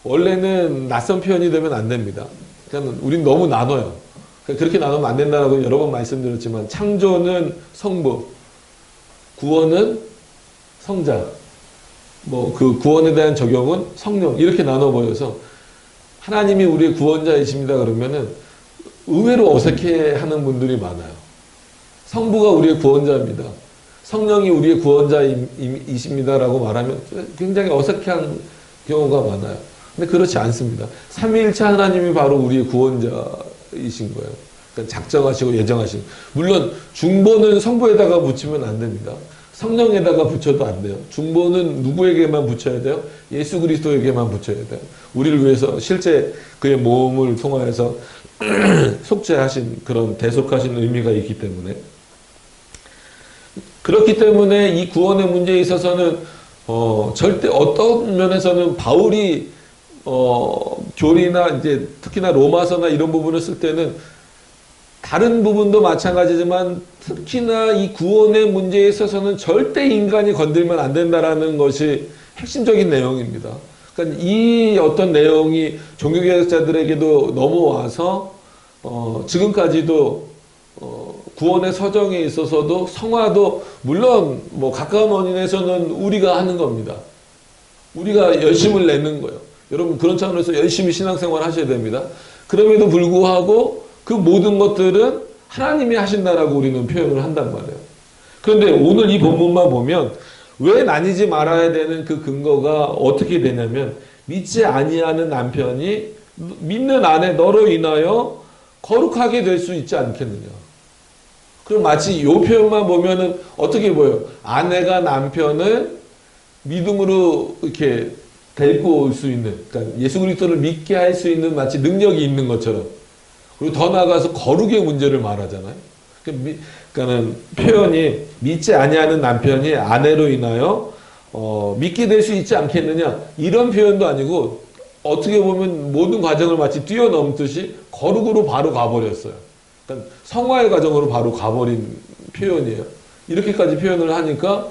원래는 낯선 표현이 되면 안 됩니다. 그러니까 우린 너무 나눠요. 그러니까 그렇게 나누면 안 된다고 여러 번 말씀드렸지만 창조는 성부, 구원은 성자, 그 구원에 대한 적용은 성령 이렇게 나눠버려서 하나님이 우리의 구원자이십니다 그러면은 의외로 어색해하는 분들이 많아요. 성부가 우리의 구원자입니다. 성령이 우리의 구원자이십니다라고 말하면 굉장히 어색한 경우가 많아요. 근데 그렇지 않습니다. 삼위일체 하나님이 바로 우리의 구원자이신 거예요. 그러니까 작정하시고 예정하시고 물론 중보는 성부에다가 붙이면 안 됩니다. 성령에다가 붙여도 안 돼요. 중보는 누구에게만 붙여야 돼요? 예수 그리스도에게만 붙여야 돼요. 우리를 위해서 실제 그의 몸을 통하여서 속죄하신 그런 대속하신 의미가 있기 때문에 그렇기 때문에 이 구원의 문제에 있어서는 절대 어떤 면에서는 바울이 교리나 이제 특히나 로마서나 이런 부분을 쓸 때는 다른 부분도 마찬가지지만 특히나 이 구원의 문제에 있어서는 절대 인간이 건들면 안 된다라는 것이 핵심적인 내용입니다. 그러니까 이 어떤 내용이 종교개혁자들에게도 넘어와서 지금까지도 구원의 서정에 있어서도 성화도 물론 가까운 원인에서는 우리가 하는 겁니다. 우리가 열심을 내는 거예요. 여러분 그런 차원에서 열심히 신앙생활 하셔야 됩니다. 그럼에도 불구하고 그 모든 것들은 하나님이 하신다라고 우리는 표현을 한단 말이에요. 그런데 오늘 이 본문만 보면 왜 나뉘지 말아야 되는 그 근거가 어떻게 되냐면 믿지 아니하는 남편이 믿는 아내 너로 인하여 거룩하게 될 수 있지 않겠느냐. 그럼 마치 이 표현만 보면은 어떻게 보여요? 아내가 남편을 믿음으로 이렇게 데리고 올 수 있는, 그러니까 예수 그리스도를 믿게 할 수 있는 마치 능력이 있는 것처럼. 그리고 더 나아가서 거룩의 문제를 말하잖아요. 그러니까는 표현이 믿지 아니하는 남편이 아내로 인하여 믿게 될 수 있지 않겠느냐, 이런 표현도 아니고 어떻게 보면 모든 과정을 마치 뛰어넘듯이 거룩으로 바로 가버렸어요. 그러니까 성화의 과정으로 바로 가버린 표현이에요. 이렇게까지 표현을 하니까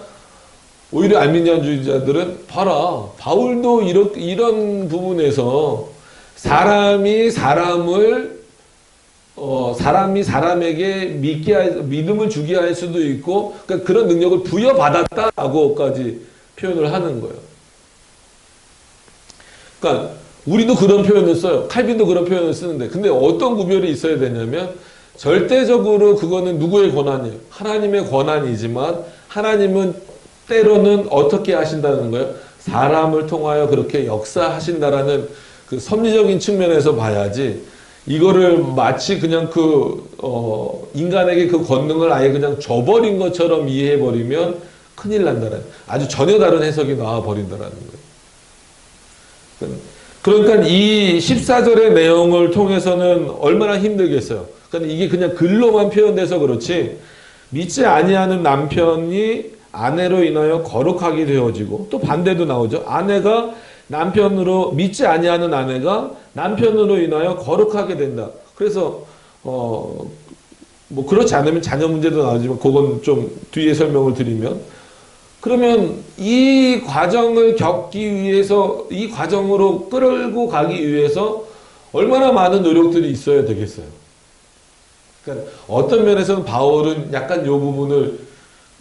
오히려 알미니안주의자들은 봐라, 바울도 이런 부분에서 사람이 사람에게 믿음을 주게 할 수도 있고, 그러니까 그런 능력을 부여받았다라고까지 표현을 하는 거예요. 그러니까 우리도 그런 표현을 써요. 칼빈도 그런 표현을 쓰는데, 근데 어떤 구별이 있어야 되냐면, 절대적으로 그거는 누구의 권한이에요? 하나님의 권한이지만, 하나님은 때로는 어떻게 하신다는 거예요? 사람을 통하여 그렇게 역사하신다라는 그 섭리적인 측면에서 봐야지, 이거를 마치 그냥 인간에게 그 권능을 아예 그냥 줘버린 것처럼 이해해버리면 큰일 난다는, 아주 전혀 다른 해석이 나와버린다라는 거예요. 그러니까 이 14절의 내용을 통해서는 얼마나 힘들겠어요. 그러니까 이게 그냥 글로만 표현돼서 그렇지, 믿지 아니하는 남편이 아내로 인하여 거룩하게 되어지고, 또 반대도 나오죠. 믿지 아니하는 아내가 남편으로 인하여 거룩하게 된다. 그래서 뭐 그렇지 않으면 자녀 문제도 나오지만 그건 좀 뒤에 설명을 드리면, 그러면 이 과정을 겪기 위해서, 이 과정으로 끌고 가기 위해서 얼마나 많은 노력들이 있어야 되겠어요. 그러니까 어떤 면에서는 바울은 약간 이 부분을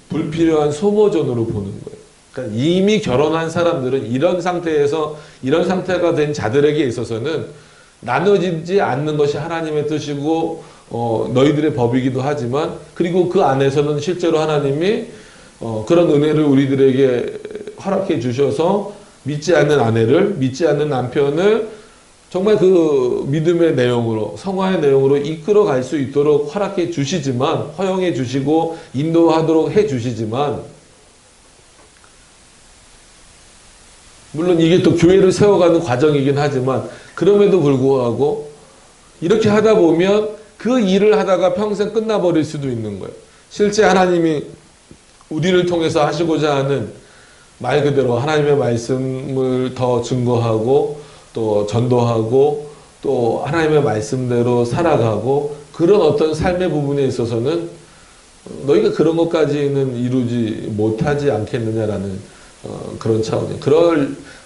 불필요한 소모전으로 보는 거예요. 그러니까 이미 결혼한 사람들은 이런 상태가 된 자들에게 있어서는 나눠지지 않는 것이 하나님의 뜻이고 너희들의 법이기도 하지만, 그리고 그 안에서는 실제로 하나님이 그런 은혜를 우리들에게 허락해 주셔서 믿지 않는 아내를, 믿지 않는 남편을 정말 그 믿음의 내용으로, 성화의 내용으로 이끌어 갈 수 있도록 허락해 주시지만, 허용해 주시고 인도하도록 해 주시지만, 물론 이게 또 교회를 세워가는 과정이긴 하지만, 그럼에도 불구하고 이렇게 하다 보면 그 일을 하다가 평생 끝나버릴 수도 있는 거예요. 실제 하나님이 우리를 통해서 하시고자 하는, 말 그대로 하나님의 말씀을 더 증거하고 또 전도하고 또 하나님의 말씀대로 살아가고, 그런 어떤 삶의 부분에 있어서는 너희가 그런 것까지는 이루지 못하지 않겠느냐라는 그런 차원이에요.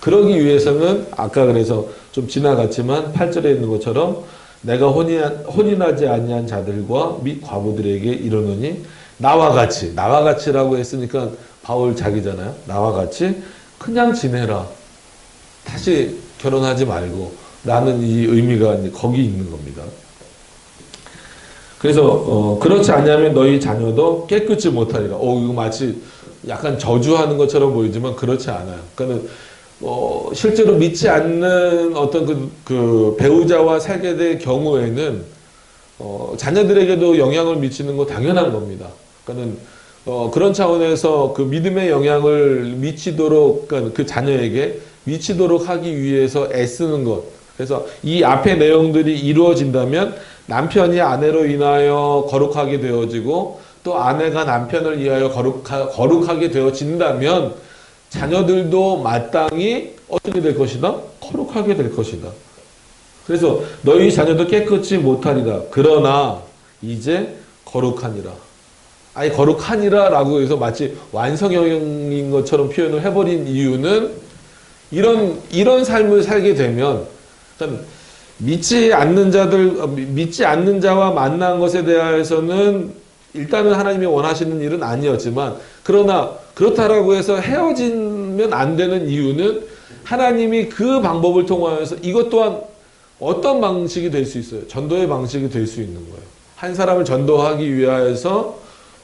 그러기 위해서는 아까 그래서 좀 지나갔지만 8절에 있는 것처럼 내가 혼인하지 아니한 자들과 및 과부들에게 이르노니 나와 같이라고 했으니까 바울 자기잖아요. 나와 같이 그냥 지내라. 다시 결혼하지 말고 라는 이 의미가 거기 있는 겁니다. 그래서 그렇지 않냐면 너희 자녀도 깨끗이 못하리라. 이거 마치 약간 저주하는 것처럼 보이지만 그렇지 않아요. 그러니까 실제로 믿지 않는 어떤 그 배우자와 살게 될 경우에는 자녀들에게도 영향을 미치는 거 당연한 겁니다. 그러니까 그런 차원에서 그 믿음의 영향을 미치도록, 그러니까 그 자녀에게 미치도록 하기 위해서 애쓰는 것. 그래서 이 앞의 내용들이 이루어진다면 남편이 아내로 인하여 거룩하게 되어지고, 또 아내가 남편을 위하여 거룩하게 되어진다면 자녀들도 마땅히 어떻게 될 것이다? 거룩하게 될 것이다. 그래서 너희 자녀도 깨끗이 못하리라. 그러나 이제 거룩하니라. 아니 거룩하니라 라고 해서 마치 완성형인 것처럼 표현을 해버린 이유는, 이런 삶을 살게 되면 믿지 않는 자와 만난 것에 대해서는 일단은 하나님이 원하시는 일은 아니었지만, 그러나 그렇다라고 해서 헤어지면 안 되는 이유는 하나님이 그 방법을 통하여서 이것 또한 어떤 방식이 될 수 있어요? 전도의 방식이 될 수 있는 거예요. 한 사람을 전도하기 위하여서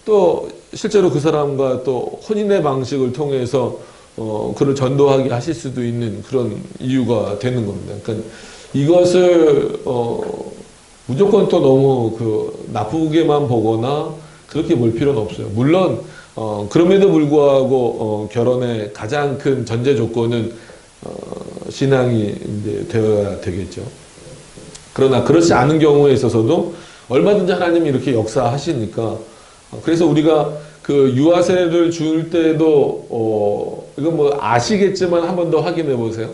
또 실제로 그 사람과 또 혼인의 방식을 통해서 그를 전도하게 하실 수도 있는 그런 이유가 되는 겁니다. 그러니까 이것을 무조건 또 너무 나쁘게만 보거나 그렇게 볼 필요는 없어요. 물론 그럼에도 불구하고 결혼의 가장 큰 전제 조건은 신앙이 이제 되어야 되겠죠. 그러나 그렇지 않은 경우에 있어서도 얼마든지 하나님이 이렇게 역사하시니까 그래서 우리가 그 유아 세례를 줄 때도 이건 뭐 아시겠지만 한 번 더 확인해 보세요.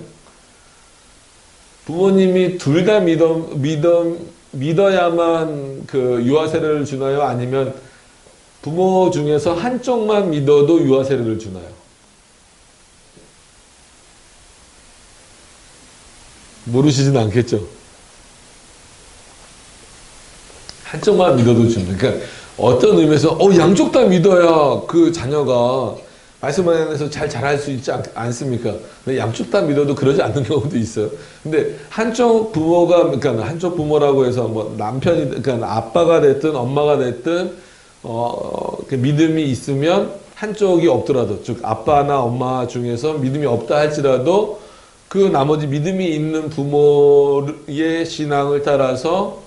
부모님이 둘 다 믿어야만 그 유아 세례를 주나요? 아니면 부모 중에서 한쪽만 믿어도 유아 세례를 주나요? 모르시진 않겠죠. 한쪽만 믿어도 준다. 그러니까 어떤 의미에서 양쪽 다 믿어야 그 자녀가 말씀 안에서 잘 자랄 수 있지 않습니까? 근데 양쪽 다 믿어도 그러지 않는 경우도 있어요. 근데 한쪽 부모가, 그러니까 한쪽 부모라고 해서 뭐 남편이, 그러니까 아빠가 됐든 엄마가 됐든, 그 믿음이 있으면 한쪽이 없더라도, 즉, 아빠나 엄마 중에서 믿음이 없다 할지라도 그 나머지 믿음이 있는 부모의 신앙을 따라서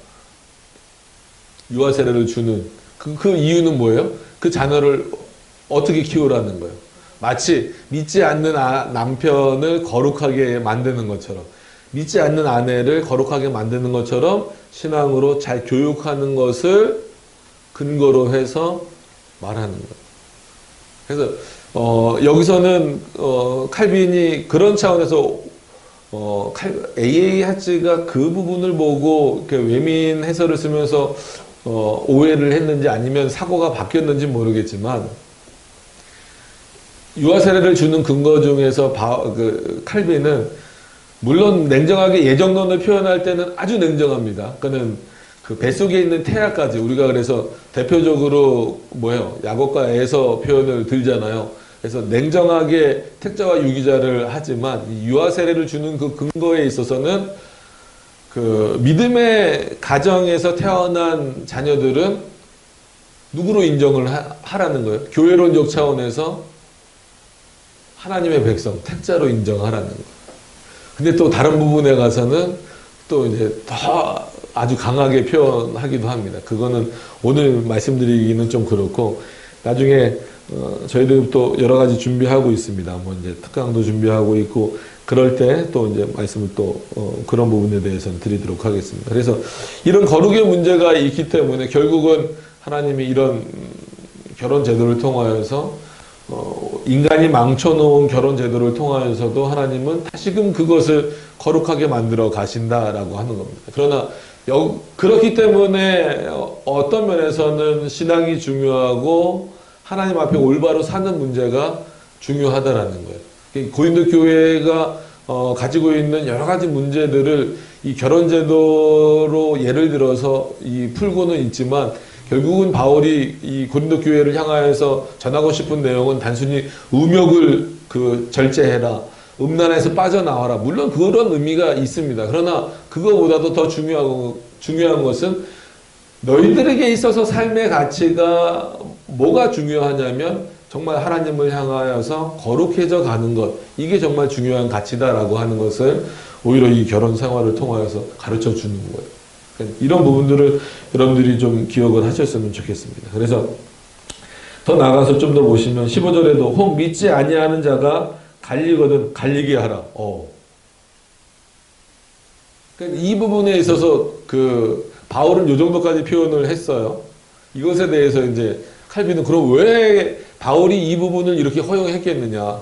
유아 세례를 주는 그 이유는 뭐예요? 그 자녀를 어떻게 키우라는 거예요. 마치 믿지 않는 남편을 거룩하게 만드는 것처럼, 믿지 않는 아내를 거룩하게 만드는 것처럼 신앙으로 잘 교육하는 것을 근거로 해서 말하는 거예요. 그래서 여기서는 칼빈이 그런 차원에서 AA 하츠가 그 부분을 보고 외민 해설을 쓰면서 오해를 했는지 아니면 사고가 바뀌었는지 모르겠지만 유아 세례를 주는 근거 중에서 칼빈은 물론 냉정하게 예정론을 표현할 때는 아주 냉정합니다. 그는 그 뱃속에 있는 태아까지 우리가 그래서 대표적으로 야곱과에서 표현을 들잖아요. 그래서 냉정하게 택자와 유기자를 하지만 유아 세례를 주는 그 근거에 있어서는 그 믿음의 가정에서 태어난 자녀들은 누구로 인정을 하라는 거예요? 교회론적 차원에서 하나님의 백성, 택자로 인정하라는 거예요. 근데 또 다른 부분에 가서는 또 이제 더 아주 강하게 표현하기도 합니다. 그거는 오늘 말씀드리기는 좀 그렇고 나중에 저희들 또 여러 가지 준비하고 있습니다. 뭐 이제 특강도 준비하고 있고 그럴 때 또 이제 말씀을 또 그런 부분에 대해서는 드리도록 하겠습니다. 그래서 이런 거룩의 문제가 있기 때문에 결국은 하나님이 이런 결혼 제도를 통하여서 인간이 망쳐놓은 결혼 제도를 통하여서도 하나님은 다시금 그것을 거룩하게 만들어 가신다라고 하는 겁니다. 그러나 그렇기 때문에 어떤 면에서는 신앙이 중요하고 하나님 앞에 올바로 사는 문제가 중요하다라는 거예요. 고린도 교회가 가지고 있는 여러 가지 문제들을 이 결혼 제도로 예를 들어서 풀고는 있지만 결국은 바울이 이 고린도 교회를 향하여서 전하고 싶은 내용은 단순히 음욕을 절제해라. 음란에서 빠져나와라. 물론 그런 의미가 있습니다. 그러나 그거보다도 더 중요한 것은 너희들에게 있어서 삶의 가치가 뭐가 중요하냐면 정말 하나님을 향하여서 거룩해져 가는 것. 이게 정말 중요한 가치다라고 하는 것을 오히려 이 결혼 생활을 통하여서 가르쳐 주는 거예요. 그러니까 이런 부분들을 여러분들이 좀 기억을 하셨으면 좋겠습니다. 그래서 더 나아가서 좀 더 보시면 15절에도 혹 믿지 아니하는 자가 갈리거든 갈리게 하라. 그러니까 이 부분에 있어서 바울은 이 정도까지 표현을 했어요. 이것에 대해서 이제 칼빈은 그럼 왜 바울이 이 부분을 이렇게 허용했겠느냐.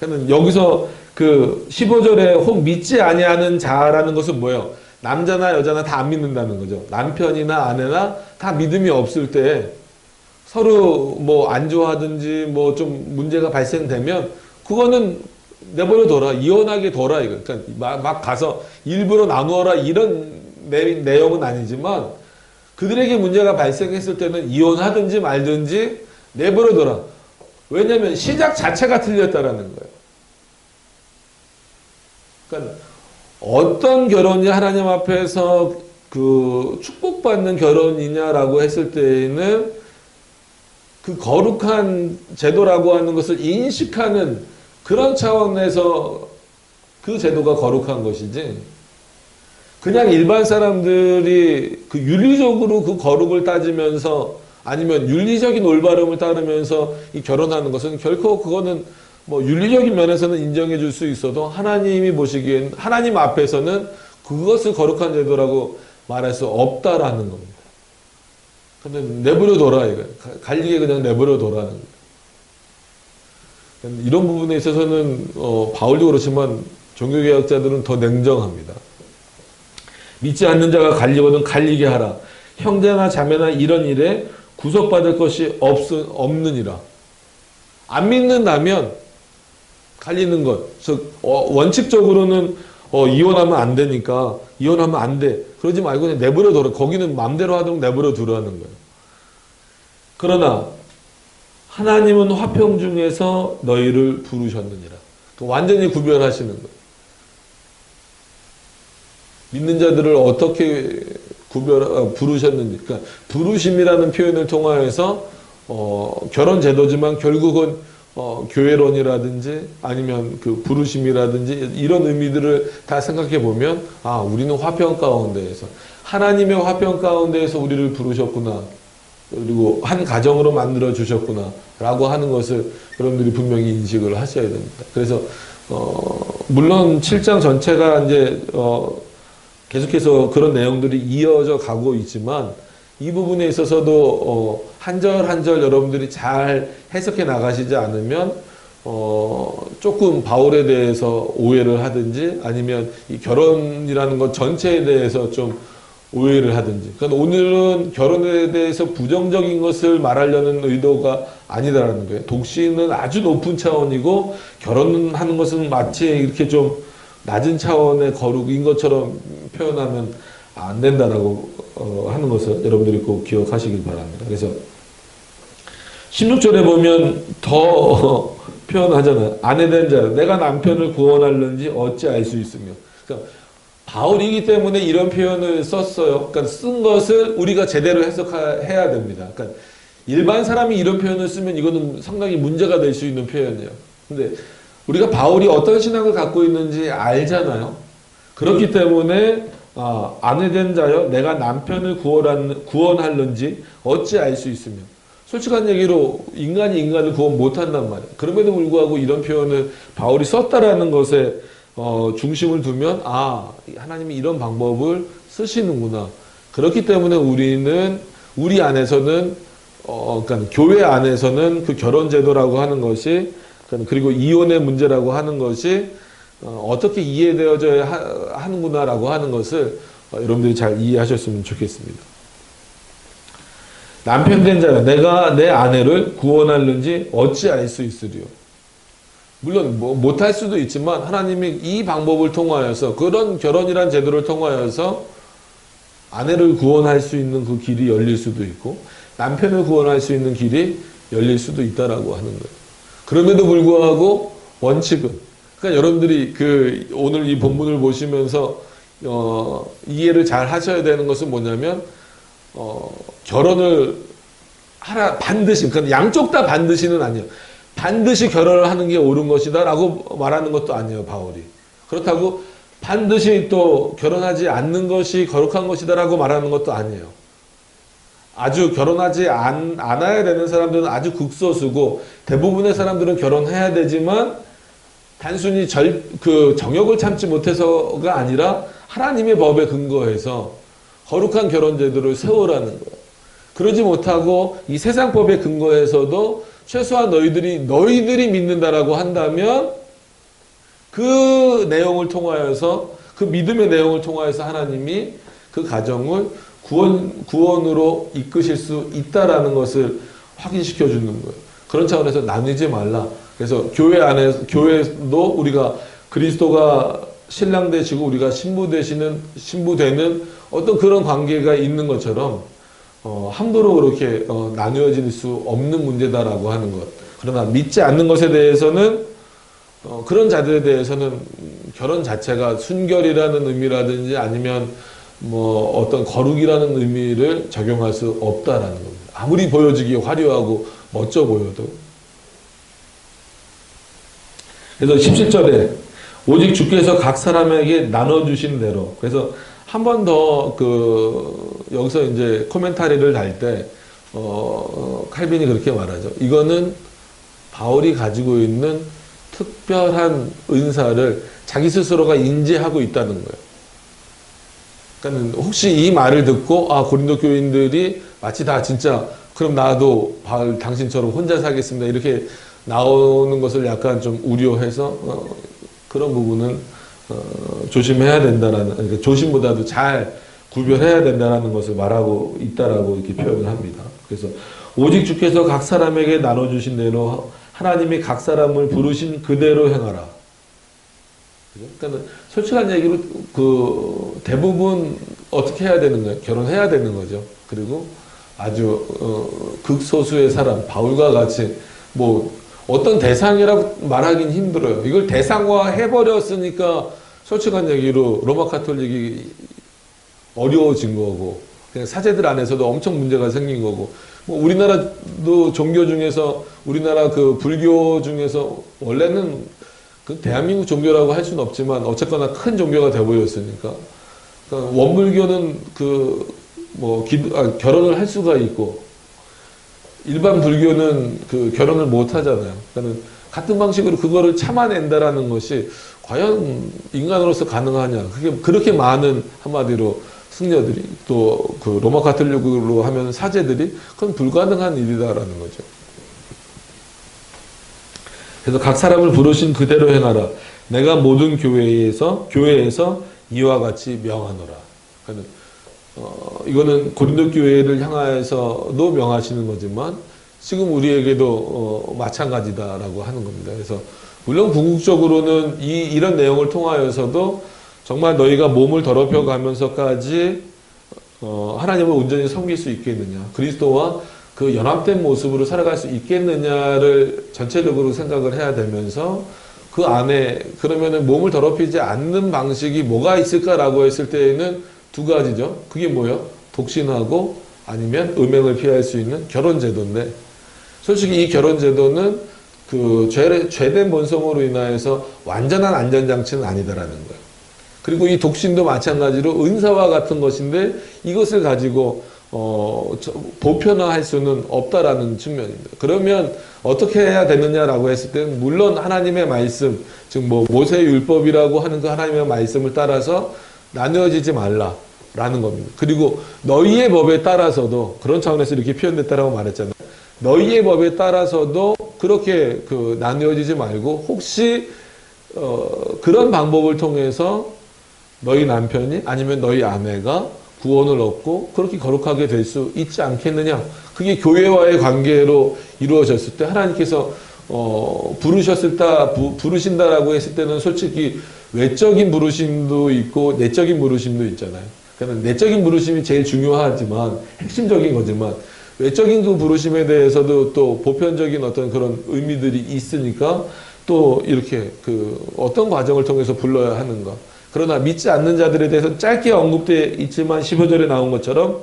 그러니까 여기서 15절에 혹 믿지 아니하는 자라는 것은 뭐예요? 남자나 여자나 다 안 믿는다는 거죠. 남편이나 아내나 다 믿음이 없을 때 서로 뭐 안 좋아하든지 뭐 좀 문제가 발생되면 그거는 내버려 둬라. 이혼하게 둬라. 이거. 그러니까 막 가서 일부러 나누어라. 이런 내용은 아니지만 그들에게 문제가 발생했을 때는 이혼하든지 말든지 내버려 둬라. 왜냐하면 시작 자체가 틀렸다라는 거예요. 그러니까 어떤 결혼이 하나님 앞에서 축복받는 결혼이냐라고 했을 때에는 그 거룩한 제도라고 하는 것을 인식하는 그런 차원에서 그 제도가 거룩한 것이지, 그냥 일반 사람들이 그 윤리적으로 그 거룩을 따지면서 아니면 윤리적인 올바름을 따르면서 이 결혼하는 것은 결코 그거는 뭐 윤리적인 면에서는 인정해 줄 수 있어도 하나님이 보시기엔 하나님 앞에서는 그것을 거룩한 제도라고 말할 수 없다라는 겁니다. 근데 내버려 둬라 이거예요. 갈리게 그냥 내버려 둬라는 거예요. 이런 부분에 있어서는 바울도 그렇지만 종교개혁자들은 더 냉정합니다. 믿지 않는 자가 갈리거든 갈리게 하라. 형제나 자매나 이런 일에 구속받을 것이 없느니라. 안 믿는다면 갈리는 것. 즉 원칙적으로는 이혼하면 안 되니까 이혼하면 안 돼. 그러지 말고 그냥 내버려 둬라. 거기는 마음대로 하도록 내버려 두라는 거예요. 그러나 하나님은 화평 중에서 너희를 부르셨느니라. 완전히 구별하시는 거예요. 믿는 자들을 어떻게 부르셨는지. 그러니까 부르심이라는 표현을 통하여서 결혼 제도지만 결국은 교회론이라든지 아니면 그 부르심이라든지 이런 의미들을 다 생각해 보면 우리는 화평 가운데에서 하나님의 화평 가운데에서 우리를 부르셨구나. 그리고 한 가정으로 만들어 주셨구나 라고 하는 것을 여러분들이 분명히 인식을 하셔야 됩니다. 그래서 물론 7장 전체가 이제 계속해서 그런 내용들이 이어져 가고 있지만 이 부분에 있어서도 한 절 한 절 여러분들이 잘 해석해 나가시지 않으면 조금 바울에 대해서 오해를 하든지 아니면 이 결혼이라는 것 전체에 대해서 좀 오해를 하든지. 그러니까 오늘은 결혼에 대해서 부정적인 것을 말하려는 의도가 아니다라는 거예요. 독신은 아주 높은 차원이고 결혼하는 것은 마치 이렇게 좀 낮은 차원의 거룩인 것처럼 표현하면 안 된다라고 하는 것을 여러분들이 꼭 기억하시길 바랍니다. 그래서 16절에 보면 더 표현하잖아요. 아내된 자, 내가 남편을 구원하려는지 어찌 알 수 있으며. 그러니까 바울이기 때문에 이런 표현을 썼어요. 그러니까 쓴 것을 우리가 제대로 해석해야 됩니다. 그러니까 일반 사람이 이런 표현을 쓰면 이거는 상당히 문제가 될 수 있는 표현이에요. 근데 우리가 바울이 어떤 신앙을 갖고 있는지 알잖아요. 그렇기 때문에 아내된 자여 내가 남편을 구원하는지 어찌 알 수 있으며. 솔직한 얘기로 인간이 인간을 구원 못한단 말이에요. 그럼에도 불구하고 이런 표현을 바울이 썼다라는 것에 중심을 두면 하나님이 이런 방법을 쓰시는구나. 그렇기 때문에 우리 안에서는 그러니까 교회 안에서는 그 결혼 제도라고 하는 것이 그리고 이혼의 문제라고 하는 것이 어떻게 이해되어져야 하는구나라고 하는 것을 여러분들이 잘 이해하셨으면 좋겠습니다. 남편 된 자여 내가 내 아내를 구원하는지 어찌 알 수 있으리요. 물론 못할 수도 있지만 하나님이 이 방법을 통하여서 그런 결혼이란 제도를 통하여서 아내를 구원할 수 있는 그 길이 열릴 수도 있고 남편을 구원할 수 있는 길이 열릴 수도 있다라고 하는 거예요. 그럼에도 불구하고 원칙은 그러니까 여러분들이 오늘 이 본문을 보시면서 이해를 잘 하셔야 되는 것은 뭐냐면 결혼을 반드시 그러니까 양쪽 다 반드시는 아니에요. 반드시 결혼을 하는 게 옳은 것이다 라고 말하는 것도 아니에요, 바울이. 그렇다고 반드시 또 결혼하지 않는 것이 거룩한 것이다 라고 말하는 것도 아니에요. 아주 결혼하지 않아야 되는 사람들은 아주 극소수고 대부분의 사람들은 결혼해야 되지만 단순히 정욕을 참지 못해서가 아니라 하나님의 법에 근거해서 거룩한 결혼 제도를 세우라는 거예요. 그러지 못하고 이 세상법에 근거해서도 최소한 너희들이 믿는다라고 한다면 그 내용을 통하여서 그 믿음의 내용을 통하여서 하나님이 그 가정을 구원으로 이끄실 수 있다라는 것을 확인시켜 주는 거예요. 그런 차원에서 나누지 말라. 그래서 교회도 우리가 그리스도가 신랑 되시고 우리가 신부 되는 어떤 그런 관계가 있는 것처럼 함부로 그렇게 나누어질 수 없는 문제다라고 하는 것. 그러나 믿지 않는 것에 대해서는 그런 자들에 대해서는 결혼 자체가 순결이라는 의미라든지 아니면 어떤 거룩이라는 의미를 적용할 수 없다라는 겁니다. 아무리 보여지기 화려하고 멋져 보여도. 그래서 17절에 오직 주께서 각 사람에게 나눠주신 대로. 그래서 한 번 더 여기서 이제 코멘타리를 달 때, 칼빈이 그렇게 말하죠. 이거는 바울이 가지고 있는 특별한 은사를 자기 스스로가 인지하고 있다는 거예요. 그러니까 혹시 이 말을 듣고, 고린도 교인들이 마치 다 진짜, 그럼 나도 바울 당신처럼 혼자 살겠습니다. 이렇게 나오는 것을 약간 좀 우려해서, 그런 부분은, 조심해야 된다라는, 그러니까 조심보다도 잘 구별해야 된다는 것을 말하고 있다라고 이렇게 표현을 합니다. 그래서 오직 주께서 각 사람에게 나눠주신 대로 하나님이 각 사람을 부르신 그대로 행하라. 그러니까 솔직한 얘기로 대부분 어떻게 해야 되는 거예요? 결혼해야 되는 거죠. 그리고 아주 극소수의 사람, 바울과 같이 뭐 어떤 대상이라고 말하긴 힘들어요. 이걸 대상화 해버렸으니까 솔직한 얘기로 로마 카톨릭이 어려워진 거고, 그냥 사제들 안에서도 엄청 문제가 생긴 거고, 뭐 우리나라도 종교 중에서 우리나라 불교 중에서 원래는 대한민국 종교라고 할 수는 없지만 어쨌거나 큰 종교가 되어버렸으니까, 그러니까 원불교는 결혼을 할 수가 있고 일반 불교는 결혼을 못 하잖아요. 그러니까 같은 방식으로 그거를 참아낸다라는 것이 과연 인간으로서 가능하냐? 그렇게 많은 한마디로 승려들이 또 로마 카톨릭으로 하면 사제들이 그건 불가능한 일이다라는 거죠. 그래서 각 사람을 부르신 그대로 행하라. 내가 모든 교회에서 이와 같이 명하노라. 그러니까 이거는 고린도 교회를 향하여서도 명하시는 거지만 지금 우리에게도 마찬가지다라고 하는 겁니다. 그래서 물론 궁극적으로는 이런 내용을 통하여서도 정말 너희가 몸을 더럽혀 가면서까지 하나님을 온전히 섬길 수 있겠느냐, 그리스도와 그 연합된 모습으로 살아갈 수 있겠느냐를 전체적으로 생각을 해야 되면서 그 안에 그러면은 몸을 더럽히지 않는 방식이 뭐가 있을까라고 했을 때에는 두 가지죠. 그게 뭐예요? 독신하고 아니면 음행을 피할 수 있는 결혼제도인데, 솔직히 이 결혼제도는 죄된 본성으로 인하여서 완전한 안전장치는 아니다라는 거예요. 그리고 이 독신도 마찬가지로 은사와 같은 것인데 이것을 가지고 보편화할 수는 없다라는 측면입니다. 그러면 어떻게 해야 되느냐라고 했을 때는 물론 하나님의 말씀, 즉 모세의 율법이라고 하는 그 하나님의 말씀을 따라서 나누어지지 말라라는 겁니다. 그리고 너희의 법에 따라서도, 그런 차원에서 이렇게 표현됐다라고 말했잖아요. 너희의 법에 따라서도 그렇게 나누어지지 말고, 혹시 그런 방법을 통해서 너희 남편이 아니면 너희 아내가 구원을 얻고 그렇게 거룩하게 될 수 있지 않겠느냐. 그게 교회와의 관계로 이루어졌을 때 하나님께서 부르신다라고 했을 때는 솔직히 외적인 부르심도 있고 내적인 부르심도 있잖아요. 그러니까 내적인 부르심이 제일 중요하지만 핵심적인 거지만 외적인 그 부르심에 대해서도 또 보편적인 어떤 그런 의미들이 있으니까 또 이렇게 어떤 과정을 통해서 불러야 하는가. 그러나 믿지 않는 자들에 대해서 짧게 언급되어 있지만 15절에 나온 것처럼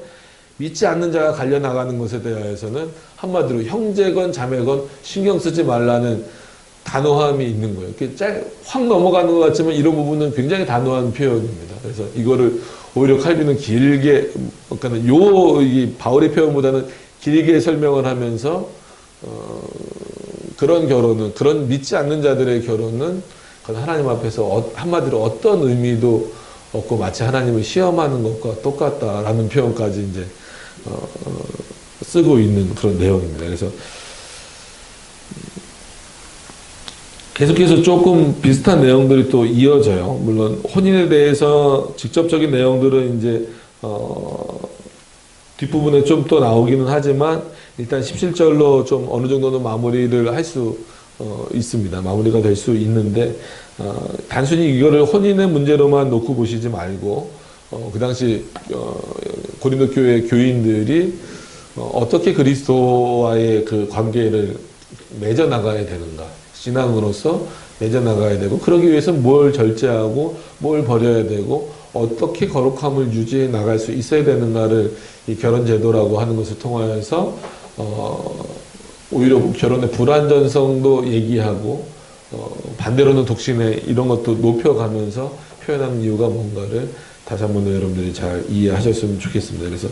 믿지 않는 자가 갈려나가는 것에 대해서는 한마디로 형제건 자매건 신경 쓰지 말라는 단호함이 있는 거예요. 확 넘어가는 것 같지만 이런 부분은 굉장히 단호한 표현입니다. 그래서 이거를 오히려 칼빈은 길게, 그러니까 이 바울의 표현보다는 길게 설명을 하면서 그런 결혼은, 그런 믿지 않는 자들의 결혼은 하나님 앞에서 한마디로 어떤 의미도 없고 마치 하나님을 시험하는 것과 똑같다라는 표현까지 이제 쓰고 있는 그런 내용입니다. 그래서 계속해서 조금 비슷한 내용들이 또 이어져요. 물론 혼인에 대해서 직접적인 내용들은 이제 뒷부분에 좀 또 나오기는 하지만 일단 17절로 좀 어느 정도는 마무리를 할 수 있습니다. 마무리가 될 수 있는데 단순히 이거를 혼인의 문제로만 놓고 보시지 말고 그 당시 고린도 교회 교인들이 어떻게 그리스도와의 그 관계를 맺어 나가야 되는가, 신앙으로서 맺어 나가야 되고, 그러기 위해서 뭘 절제하고 뭘 버려야 되고 어떻게 거룩함을 유지해 나갈 수 있어야 되는가를 이 결혼 제도라고 하는 것을 통하여서 오히려 결혼의 불완전성도 얘기하고 반대로는 독신의 이런 것도 높여가면서 표현하는 이유가 뭔가를 다시 한번 여러분들이 잘 이해하셨으면 좋겠습니다. 그래서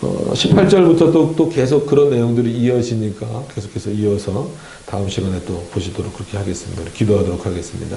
18절부터 또 계속 그런 내용들이 이어지니까 계속해서 이어서 다음 시간에 또 보시도록 그렇게 하겠습니다. 기도하도록 하겠습니다.